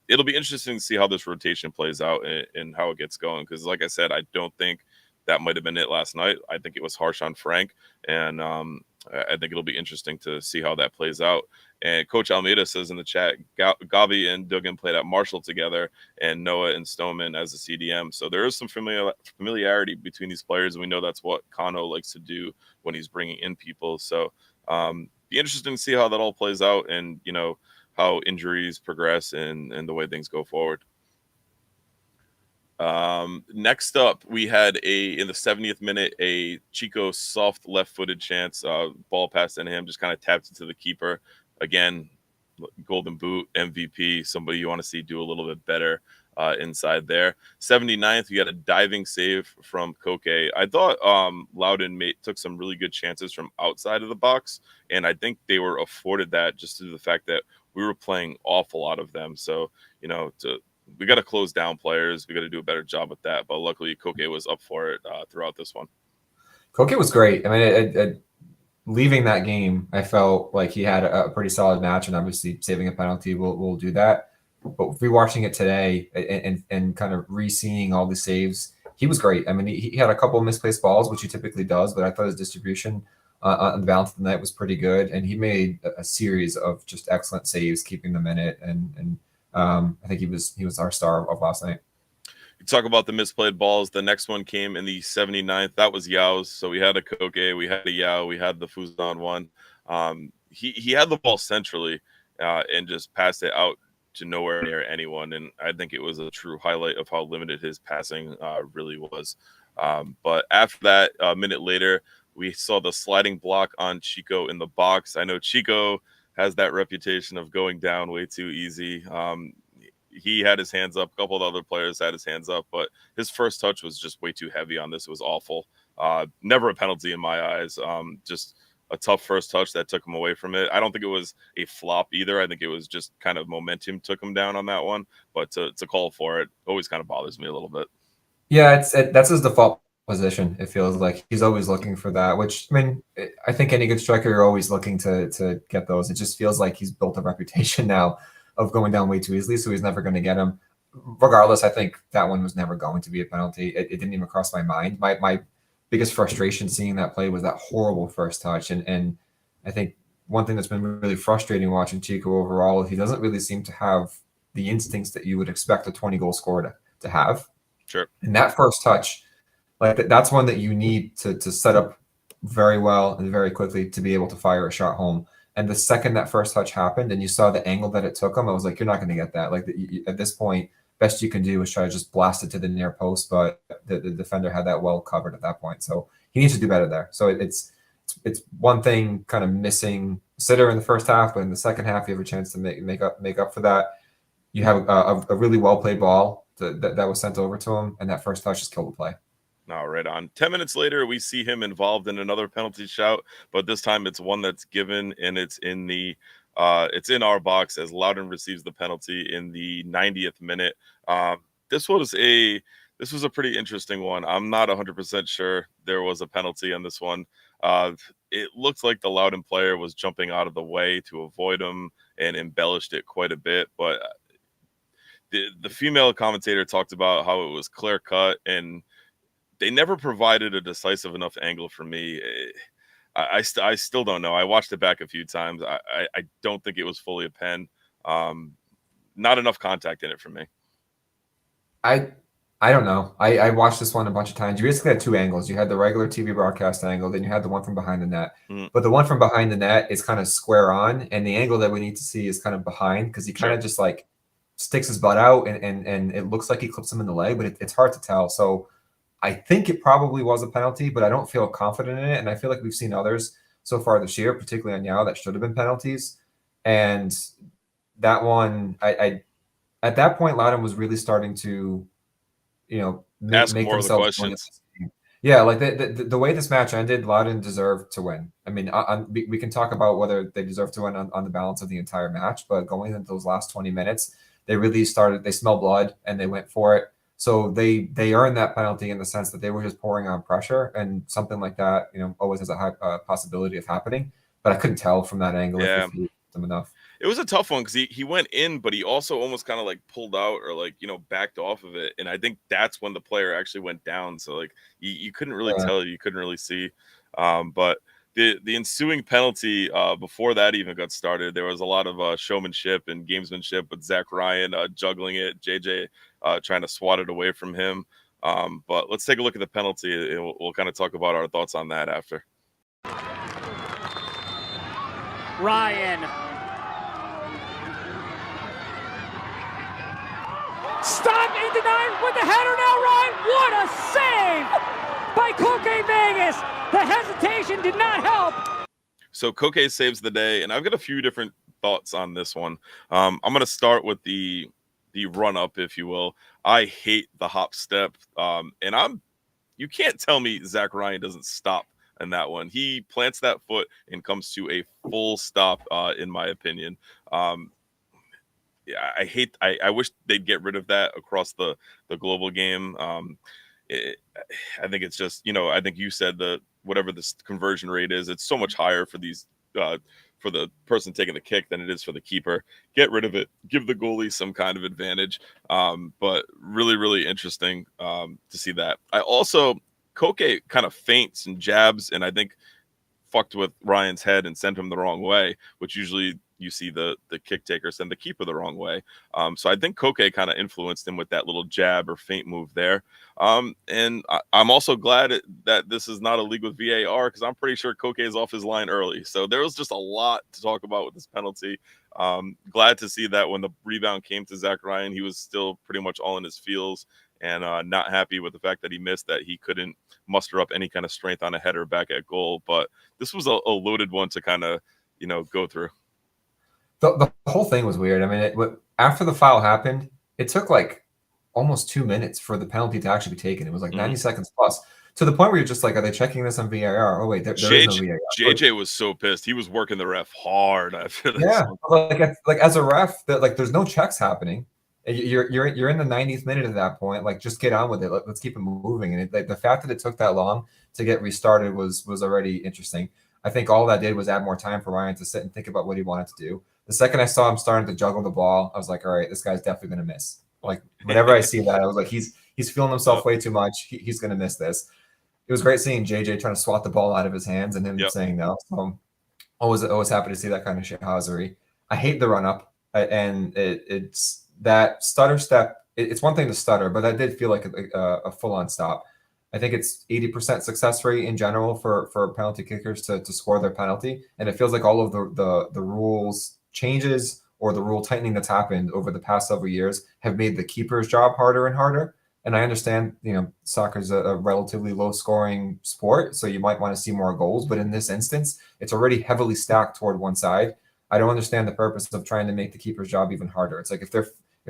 it'll be interesting to see how this rotation plays out and how it gets going. Because like I said, I don't think that might have been it last night. I think it was harsh on Frank, and I think it'll be interesting to see how that plays out. And Coach Almeida says in the chat, Gavi and Duggan played at Marshall together, and Noah and Stoneman as a CDM. So there is some familiarity between these players, and we know that's what Kano likes to do when he's bringing in people. So be interesting to see how that all plays out, and how injuries progress and the way things go forward. Next up, we had in the 70th minute, a Chico soft left-footed chance, ball passed into him, just kind of tapped into the keeper. Again, Golden Boot, MVP, somebody you want to see do a little bit better inside there. 79th, we had a diving save from Koke. I thought Loudon took some really good chances from outside of the box, and I think they were afforded that just due to the fact that we were playing awful out of them. So, we got to close down players. We got to do a better job with that. But luckily, Koke was up for it throughout this one. Koke was great. I mean, leaving that game, I felt like he had a pretty solid match, and obviously saving a penalty will do that. But rewatching it today and kind of re-seeing all the saves, he was great. I mean, he had a couple of misplaced balls, which he typically does, but I thought his distribution on the balance of the night was pretty good, and he made a series of just excellent saves, keeping them in it. And I think he was our star of last night. You talk about the misplayed balls. The next one came in the 79th. That was Yao's. So we had a Koke, we had a Yao, we had the Fuzan one. He had the ball centrally and just passed it out to nowhere near anyone. And I think it was a true highlight of how limited his passing really was. But after that, a minute later, we saw the sliding block on Chico in the box. I know Chico has that reputation of going down way too easy. He had his hands up. A couple of other players had his hands up, but his first touch was just way too heavy on this. It was awful. Never a penalty in my eyes. Just a tough first touch that took him away from it. I don't think it was a flop either. I think it was just kind of momentum took him down on that one. But to call for it always kind of bothers me a little bit. Yeah, that's his default position. It feels like he's always looking for that, which, I mean, I think any good striker, you're always looking to get those. It just feels like he's built a reputation now of going down way too easily, so he's never going to get them. Regardless, I think that one was never going to be a penalty. It didn't even cross my mind. My biggest frustration seeing that play was that horrible first touch. And I think one thing that's been really frustrating watching Chico overall is he doesn't really seem to have the instincts that you would expect a 20-goal scorer to have. Sure. And that first touch, like that's one that you need to set up very well and very quickly to be able to fire a shot home. And the second that first touch happened and you saw the angle that it took him, I was like, you're not going to get that. Like at this point, best you can do is try to just blast it to the near post, but the defender had that well covered at that point. So he needs to do better there. So it's one thing kind of missing Sitter in the first half, but in the second half, you have a chance to make up for that. You have a really well played ball that was sent over to him, and that first touch just killed the play. No, right on. 10 minutes later, we see him involved in another penalty shout, but this time it's one that's given, and it's in our box as Loudon receives the penalty in the 90th minute. This was a pretty interesting one. I'm not 100% sure there was a penalty on this one. It looked like the Loudon player was jumping out of the way to avoid him and embellished it quite a bit, but the female commentator talked about how it was clear cut, and they never provided a decisive enough angle for me. I still don't know. I watched it back a few times. I don't think it was fully a pen. Not enough contact in it for me. I don't know. I watched this one a bunch of times. You basically had two angles. You had the regular TV broadcast angle, then you had the one from behind the net. But the one from behind the net is kind of square on, and the angle that we need to see is kind of behind because he kind of just like sticks his butt out and it looks like he clips him in the leg, but it's hard to tell. So I think it probably was a penalty, but I don't feel confident in it. And I feel like we've seen others so far this year, particularly on Yao, that should have been penalties. And that one, I at that point, Loudon was really starting to, Ask make more of the themselves questions. Yeah, like the way this match ended, Loudon deserved to win. I mean, we can talk about whether they deserve to win on the balance of the entire match, but going into those last 20 minutes, they really they smelled blood and they went for it. So they earned that penalty in the sense that they were just pouring on pressure, and something like that, always has a high possibility of happening. But I couldn't tell from that angle if he them enough. It was a tough one because he went in, but he also almost kind of like pulled out or like, backed off of it. And I think that's when the player actually went down. So like you couldn't really tell, you couldn't really see. But the ensuing penalty before that even got started, there was a lot of showmanship and gamesmanship with Zach Ryan juggling it, JJ trying to swat it away from him. But let's take a look at the penalty, and we'll kind of talk about our thoughts on that after. Ryan. Stop in denied with the header now, Ryan. What a save by Koke Vegas. The hesitation did not help. So Koke saves the day, and I've got a few different thoughts on this one. I'm going to start with the run-up, if you will. I hate the hop step, and you can't tell me Zach Ryan doesn't stop in that one. He plants that foot and comes to a full stop, in my opinion. yeah, I wish they'd get rid of that across the global game. I think it's just, I think you said whatever this conversion rate is, it's so much higher for these for the person taking the kick than it is for the keeper. Get rid of it, give the goalie some kind of advantage. But really, really interesting to see that. I also Koke kind of feints and jabs, and I think fucked with Ryan's head and sent him the wrong way, which usually you see the kick taker send the keeper the wrong way. So I think Koke kind of influenced him with that little jab or feint move there. And I'm also glad that this is not a league with VAR, because I'm pretty sure Koke is off his line early. So there was just a lot to talk about with this penalty. Glad to see that when the rebound came to Zach Ryan, he was still pretty much all in his feels, and not happy with the fact that he missed, that he couldn't muster up any kind of strength on a header back at goal. But this was a loaded one to kind of, go through. The whole thing was weird. I mean, after the foul happened, it took like almost 2 minutes for the penalty to actually be taken. It was like 90 seconds plus, to the point where you're just like, are they checking this on VAR? Oh wait, there is no VAR. JJ was so pissed. He was working the ref hard after this. Yeah, like as a ref, that there's no checks happening. You're in the 90th minute at that point. Like, just get on with it. Let's keep it moving. And the fact that it took that long to get restarted was already interesting. I think all that did was add more time for Ryan to sit and think about what he wanted to do. The second I saw him starting to juggle the ball, I was like, all right, this guy's definitely going to miss. Like, whenever I see that, I was like, he's feeling himself way too much. He's going to miss this. It was great seeing JJ trying to swat the ball out of his hands and him saying no. So always happy to see that kind of shithousery. I hate the run up, and it's that stutter step. It's one thing to stutter, but that did feel like a full on stop. I think it's 80% success rate in general for penalty kickers to score their penalty, and it feels like all of the rules changes or the rule tightening that's happened over the past several years have made the keeper's job harder and harder. And I understand, soccer is a relatively low scoring sport, so you might want to see more goals. But in this instance, it's already heavily stacked toward one side. I don't understand the purpose of trying to make the keeper's job even harder. It's like if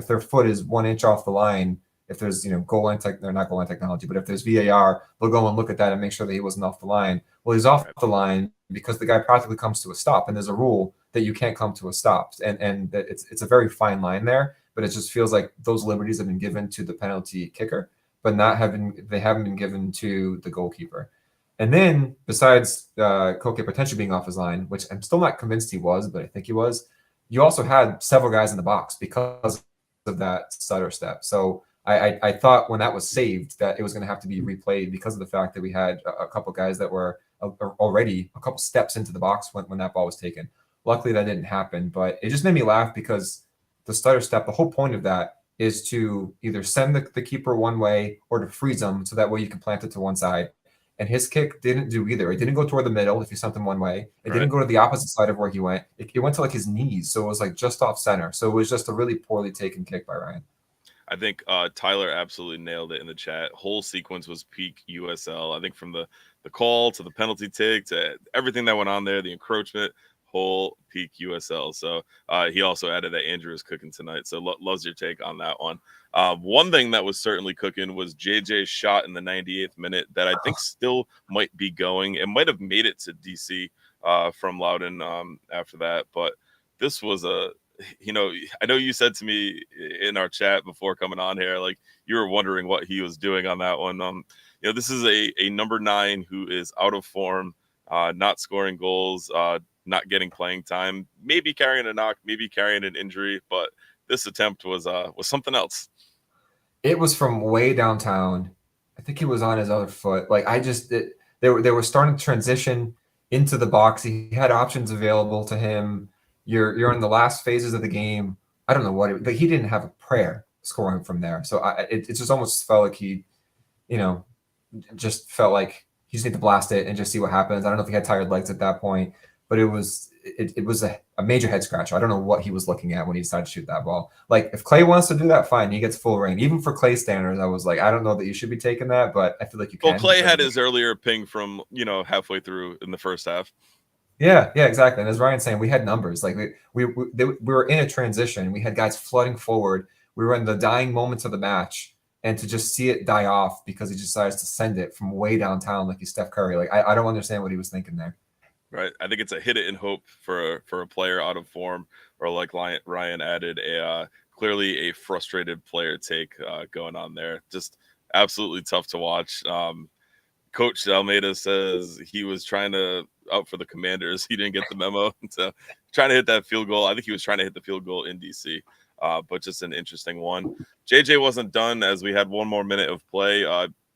their foot is 1 inch off the line, if there's goal line they're not goal line technology, but if there's VAR, they'll go and look at that and make sure that he wasn't off the line. Well, he's off the line because the guy practically comes to a stop, and there's a rule that you can't come to a stop, and that it's a very fine line there. But it just feels like those liberties have been given to the penalty kicker, but they haven't been given to the goalkeeper. And then besides Koke potentially being off his line, which I'm still not convinced he was, but I think he was, you also had several guys in the box because of that stutter step. So I thought when that was saved that it was going to have to be replayed because of the fact that we had a couple guys that were already a couple steps into the box when that ball was taken. Luckily, that didn't happen, but it just made me laugh because the stutter step, the whole point of that is to either send the keeper one way or to freeze him so that way you can plant it to one side. And his kick didn't do either. It didn't go toward the middle if you sent him one way. It didn't go to the opposite side of where he went. It went to like his knees, so it was like just off center. So it was just a really poorly taken kick by Ryan. I think Tyler absolutely nailed it in the chat. Whole sequence was peak USL. I think from the call to the penalty take to everything that went on there, the encroachment, whole peak USL. So he also added that Andrew is cooking tonight. So loves your take on that one. One thing that was certainly cooking was JJ's shot in the 98th minute that I think still might be going. It might have made it to DC from Loudon after that. But this was I know you said to me in our chat before coming on here, like you were wondering what he was doing on that one. This is a number 9 who is out of form, not scoring goals, not getting playing time, maybe carrying a knock, maybe carrying an injury, but this attempt was something else. It was from way downtown. I think he was on his other foot. Like they were starting to transition into the box. He had options available to him. You're in the last phases of the game. I don't know what but he didn't have a prayer scoring from there. So it just almost felt like he, just felt like he just need to blast it and just see what happens. I don't know if he had tired legs at that point, but it was a major head scratcher. I don't know what he was looking at when he decided to shoot that ball. Like if Clay wants to do that, fine, he gets full reign. Even for Clay standards, I was like, I don't know that you should be taking that, but I feel like you can. Well, Clay had his earlier ping from halfway through in the first half. Yeah, exactly. And as Ryan's saying, we had numbers. Like we were in a transition. We had guys flooding forward. We were in the dying moments of the match, and to just see it die off because he decides to send it from way downtown like he's Steph Curry. Like I don't understand what he was thinking there. Right. I think it's a hit it and hope for a player out of form, or like Ryan added, clearly a frustrated player take going on there. Just absolutely tough to watch. Coach Almeida says he was trying to out for the Commanders. He didn't get the memo. So trying to hit that field goal. I think he was trying to hit the field goal in DC, but just an interesting one. JJ wasn't done as we had one more minute of play.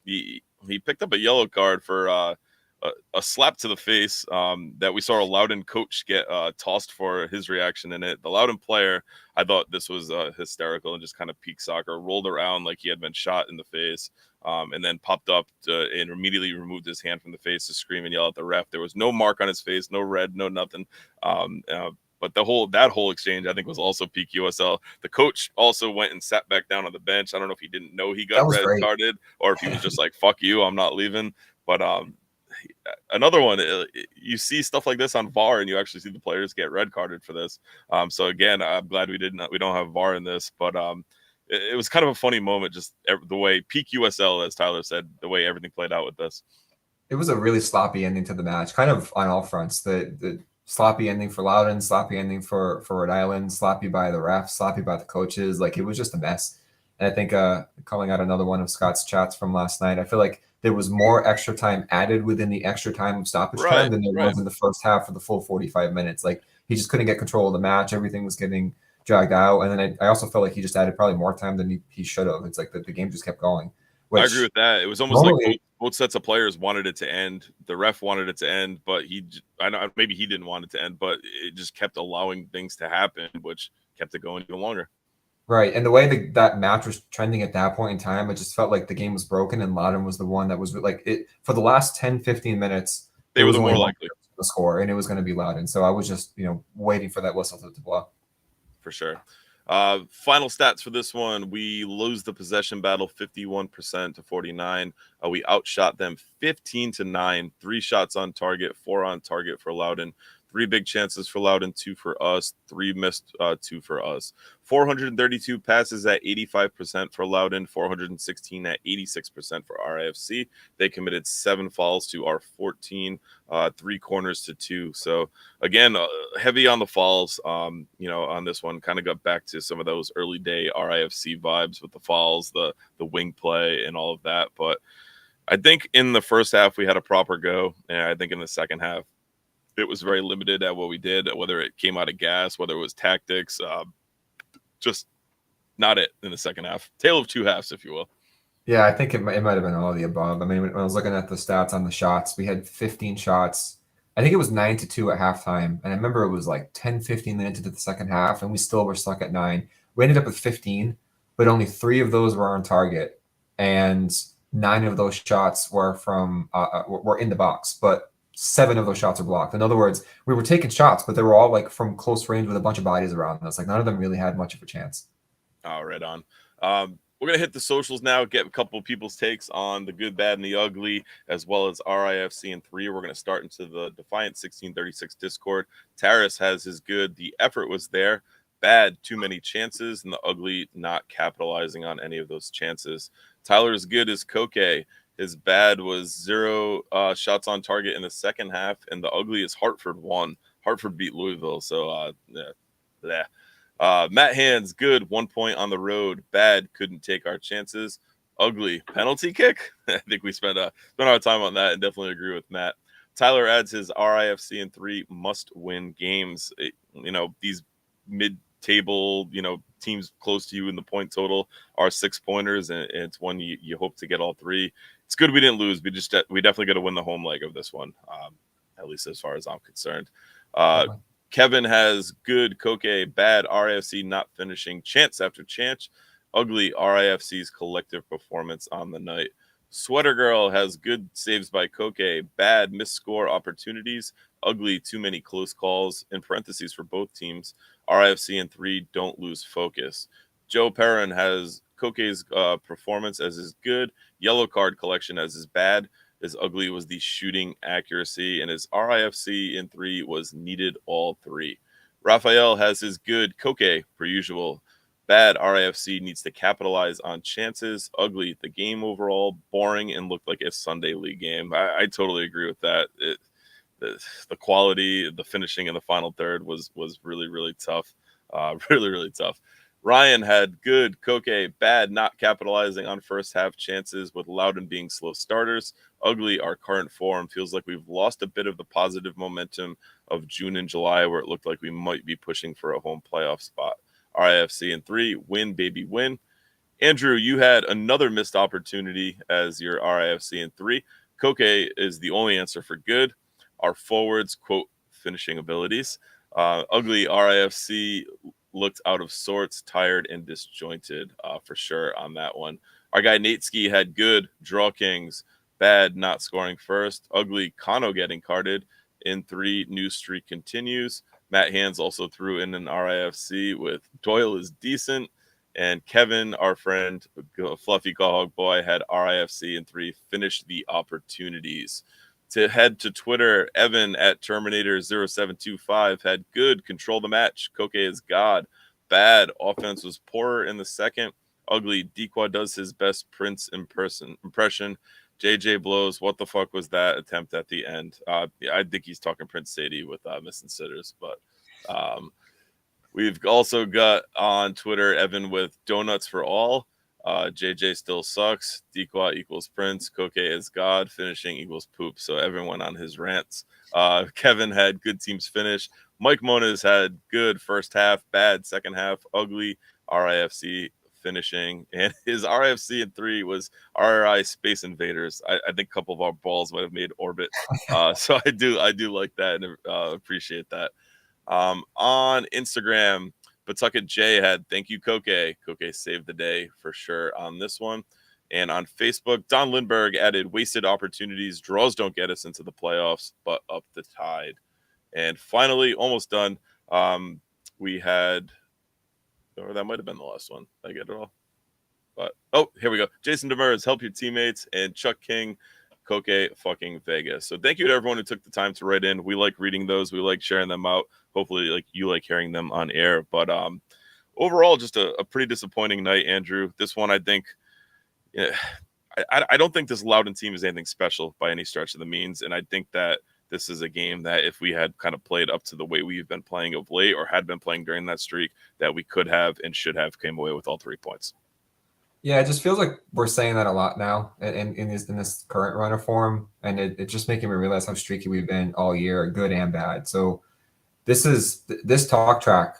He picked up a yellow card for a slap to the face that we saw a Loudon coach get tossed for his reaction in it. The Loudon player, I thought this was hysterical and just kind of peak soccer, rolled around like he had been shot in the face. And then popped up and immediately removed his hand from the face to scream and yell at the ref. There was no mark on his face, no red, no nothing. But that whole exchange, I think, was also peak USL. The coach also went and sat back down on the bench. I don't know if he didn't know he got red carded or if he was just like, "Fuck you, I'm not leaving." But another one, you see stuff like this on VAR, and you actually see the players get red carded for this. So again, I'm glad we don't have VAR in this, but it was kind of a funny moment, just the way peak USL, as Tyler said, the way everything played out with this. It was a really sloppy ending to the match, kind of on all fronts. The sloppy ending for Loudon, sloppy ending for Rhode Island, sloppy by the refs, sloppy by the coaches. Like, it was just a mess. And I think calling out another one of Scott's chats from last night, I feel like there was more extra time added within the extra time of stoppage time than there was in the first half for the full 45 minutes. Like, he just couldn't get control of the match. Everything was getting dragged out. And then I also felt like he just added probably more time than he should have. It's like the game just kept going. I agree with that. It was almost like both sets of players wanted it to end. The ref wanted it to end, but I know maybe he didn't want it to end, but it just kept allowing things to happen, which kept it going even longer. Right. And the way that match was trending at that point in time, it just felt like the game was broken and Loudon was the one that was like it for the last 10, 15 minutes. They were the more likely to score, and it was going to be Loudon. So I was just, waiting for that whistle to blow. For sure. Final stats for this one. We lose the possession battle 51% to 49. We outshot them 15-9. 3 shots on target, 4 on target for Loudon. 3 big chances for Loudon, 2 for us. 3 missed, 2 for us. 432 passes at 85% for Loudon, 416 at 86% for RIFC. They committed 7 fouls to our 14, 3 corners to 2. So again, heavy on the fouls. On this one, kind of got back to some of those early day RIFC vibes with the fouls, the wing play, and all of that. But I think in the first half we had a proper go, and I think in the second half it was very limited at what we did, whether it came out of gas, whether it was tactics, just not it in the second half. Tale of two halves, if you will. Yeah, I think it might have been all of the above. I mean, when I was looking at the stats on the shots, we had 15 shots. I think it was 9-2 at halftime. And I remember it was like 10, 15 minutes into the second half, and we still were stuck at 9. We ended up with 15, but only 3 of those were on target. And 9 of those shots were were in the box, but 7 of those shots are blocked. In other words, we were taking shots, but they were all like from close range with a bunch of bodies around us. Like, none of them really had much of a chance. Oh, right on. We're going to hit the socials now, get a couple of people's takes on the good, bad, and the ugly, as well as RIFC in 3. We're going to start into the Defiant 1636 Discord. Taris has his good. The effort was there. Bad, too many chances. And the ugly, not capitalizing on any of those chances. Tyler's good is Koke. His bad was 0 shots on target in the second half. And the ugly is Hartford won. Hartford beat Louisville. So, yeah. Matt Hands, good, 1 point on the road. Bad, couldn't take our chances. Ugly, penalty kick. I think we spent our time on that and definitely agree with Matt. Tyler adds his RIFC in 3 must-win games. These mid-table, teams close to you in the point total are 6-pointers, and it's one you hope to get all 3. It's good we didn't lose. We definitely got to win the home leg of this one, at least as far as I'm concerned. Kevin has good, Koke, bad, RIFC not finishing, chance after chance. Ugly, RIFC's collective performance on the night. Sweater Girl has good saves by Koke, bad, missed score opportunities. Ugly, too many close calls, in parentheses for both teams. RIFC in 3, don't lose focus. Joe Perrin has Koke's performance as his good, yellow card collection as his bad. His ugly was the shooting accuracy, and his RIFC in 3 was needed all 3. Raphael has his good, Koke, per usual. Bad, RIFC needs to capitalize on chances. Ugly, the game overall, boring and looked like a Sunday league game. I totally agree with that. the quality, the finishing in the final third was really, really tough. Really, really tough. Ryan had good, Koke bad, not capitalizing on first half chances with Loudon being slow starters. Ugly, our current form feels like we've lost a bit of the positive momentum of June and July, where it looked like we might be pushing for a home playoff spot. RIFC in 3, win, baby, win. Andrew, you had another missed opportunity as your RIFC in 3. Koke is the only answer for good. Our forwards, quote, finishing abilities. Ugly, RIFC looked out of sorts, tired, and disjointed for sure on that one. Our guy Nateski had good, draw kings, bad, not scoring first. Ugly, Kano getting carded. In 3, new streak continues. Matt Hands also threw in an RIFC with Doyle is decent. And Kevin, our friend, Fluffy Cahog Boy, had RIFC in 3, finished the opportunities. To head to Twitter, Evan at Terminator0725 had good, control the match. Koke is God. Bad, offense was poorer in the second. Ugly, Dequa does his best Prince impression. JJ blows. What the fuck was that attempt at the end? I think he's talking Prince Sadie with missing sitters, but we've also got on Twitter Evan with donuts for all. JJ still sucks. Dequa equals Prince. Koke is God. Finishing equals poop. So everyone on his rants. Kevin had good teams finish. Mike Moniz had good first half, bad second half, ugly RIFC finishing, and his RIFC in 3 was RRI Space Invaders. I think a couple of our balls might have made orbit. So I do like that and appreciate that. On Instagram, Pawtucket J had thank you, Koke. Koke saved the day for sure on this one. And on Facebook, Don Lindbergh added wasted opportunities. Draws don't get us into the playoffs, but up the tide. And finally, almost done. We had, or that might have been the last one. I get it all. But here we go. Jason Demers, help your teammates, and Chuck King, Koke fucking Vegas. So thank you to everyone who took the time to write in. We like reading those. We like sharing them out. Hopefully, like you like hearing them on air. But overall, just a pretty disappointing night, Andrew. This one, I think, I don't think this Loudon team is anything special by any stretch of the means. And I think that this is a game that if we had kind of played up to the way we've been playing of late or had been playing during that streak, that we could have and should have came away with all 3 points. Yeah, it just feels like we're saying that a lot now in this current run of form, and it's just making me realize how streaky we've been all year, good and bad. So this talk track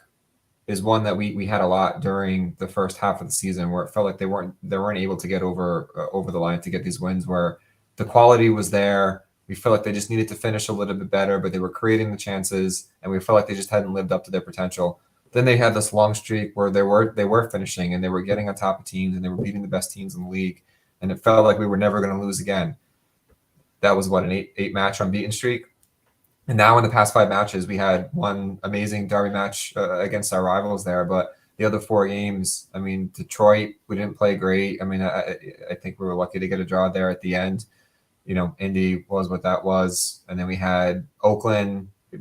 is one that we had a lot during the first half of the season, where it felt like they weren't able to get over the line to get these wins, where the quality was there. We felt like they just needed to finish a little bit better, but they were creating the chances, and we felt like they just hadn't lived up to their potential. Then they had this long streak where they were finishing and they were getting on top of teams and they were beating the best teams in the league, and it felt like we were never going to lose again. That was what, an eight match unbeaten streak. And now in the past 5 matches, we had one amazing derby match against our rivals there, but the other 4 games, I mean, Detroit, we didn't play great. I mean, I think we were lucky to get a draw there at the end. You know, Indy was what that was. And then we had Oakland, we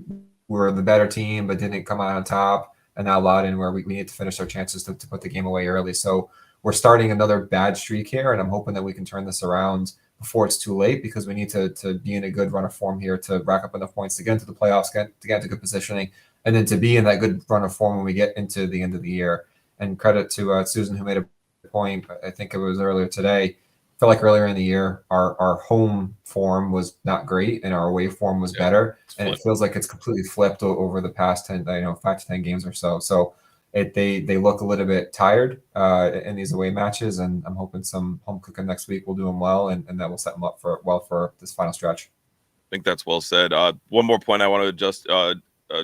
were the better team, but didn't come out on top. And now Loudon, where we need to finish our chances to put the game away early. So we're starting another bad streak here, and I'm hoping that we can turn this around before it's too late, because we need to be in a good run of form here to rack up enough points to get into the playoffs, to get into good positioning, and then to be in that good run of form when we get into the end of the year. And credit to Susan, who made a point, I think it was earlier today. I felt like earlier in the year, our home form was not great and our away form was better. And it feels like it's completely flipped over the past 5 to 10 games or so. So they look a little bit tired in these away matches, and I'm hoping some home cooking next week will do them well, and that will set them up for this final stretch. I think that's well said. One more point I want to just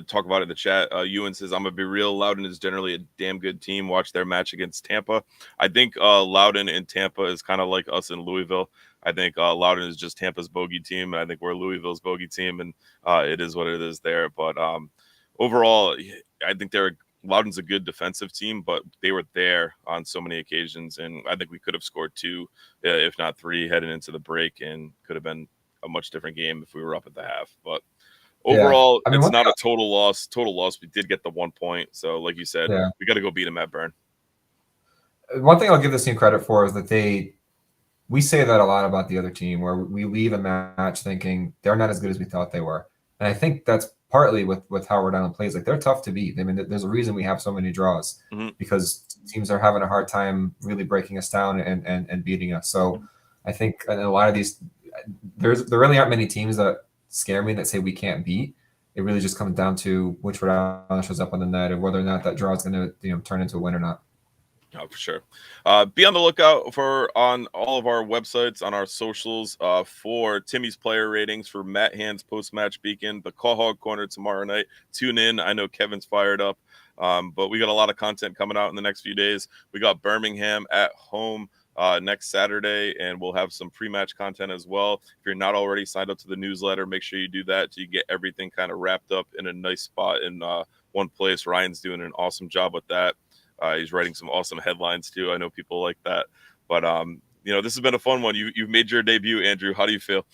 talk about in the chat. Ewan says, I'm going to be real. Loudon is generally a damn good team. Watch their match against Tampa. I think Loudon and Tampa is kind of like us in Louisville. I think Loudon is just Tampa's bogey team, and I think we're Louisville's bogey team, and it is what it is there. But overall, I think Loudon's a good defensive team, but they were there on so many occasions, and I think we could have scored 2, if not 3, heading into the break, and could have been a much different game if we were up at the half. But overall, yeah. I mean, it's not a total loss. We did get the 1 point. So like you said, we got to go beat them at Bern. One thing I'll give this team credit for is that we say that a lot about the other team, where we leave a match thinking they're not as good as we thought they were. And I think that's partly with how Rhode Island plays. Like, they're tough to beat. I mean, there's a reason we have so many draws, because teams are having a hard time really breaking us down and beating us. So I think in a lot of these, there really aren't many teams that scare me that say we can't beat. It really just comes down to which Rhode Island shows up on the night and whether or not that draw is going to turn into a win or not. Oh, for sure. Be on the lookout on all of our websites, on our socials, for Timmy's player ratings, for Matt Hand's post-match beacon, the Call Hog Corner tomorrow night. Tune in. I know Kevin's fired up, but we got a lot of content coming out in the next few days. We got Birmingham at home next Saturday, and we'll have some pre-match content as well. If you're not already signed up to the newsletter, make sure you do that so you get everything kind of wrapped up in a nice spot in one place. Ryan's doing an awesome job with that. He's writing some awesome headlines too. I know people like that. But this has been a fun one. You've made your debut, Andrew. How do you feel?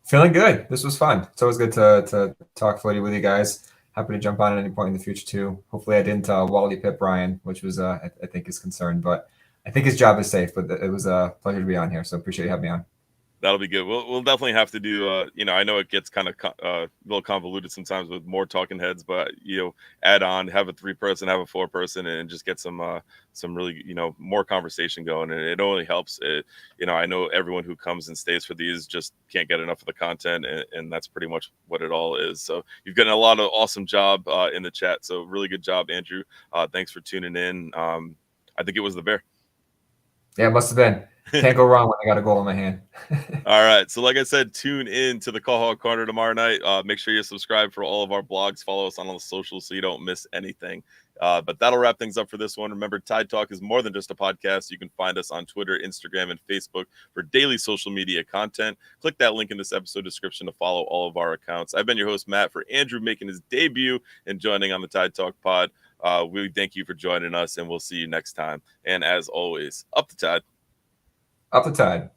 Feeling good. This was fun. It's always good to talk footy with you guys. Happy to jump on at any point in the future too. Hopefully I didn't Wally Pip Brian, which was I think his concern, but I think his job is safe. But it was a pleasure to be on here. So appreciate you having me on. That'll be good. We'll definitely have to do, I know it gets kind of a little convoluted sometimes with more talking heads, but, add on, have a 3-person, have a 4-person, and just get some really, more conversation going. And it only helps. I know everyone who comes and stays for these just can't get enough of the content. And that's pretty much what it all is. So you've done a lot of awesome job in the chat. So really good job, Andrew. Thanks for tuning in. I think it was the Bear. Yeah, it must have been. Can't go wrong when I got a goal in my hand. All right. So like I said, tune in to the Call Hog Corner tomorrow night. Make sure you subscribe for all of our blogs. Follow us on all the socials so you don't miss anything. But that'll wrap things up for this one. Remember, Tide Talk is more than just a podcast. You can find us on Twitter, Instagram, and Facebook for daily social media content. Click that link in this episode description to follow all of our accounts. I've been your host, Matt, for Andrew making his debut and joining on the Tide Talk pod. We thank you for joining us, and we'll see you next time. And as always, up the Tide. Up the Tide.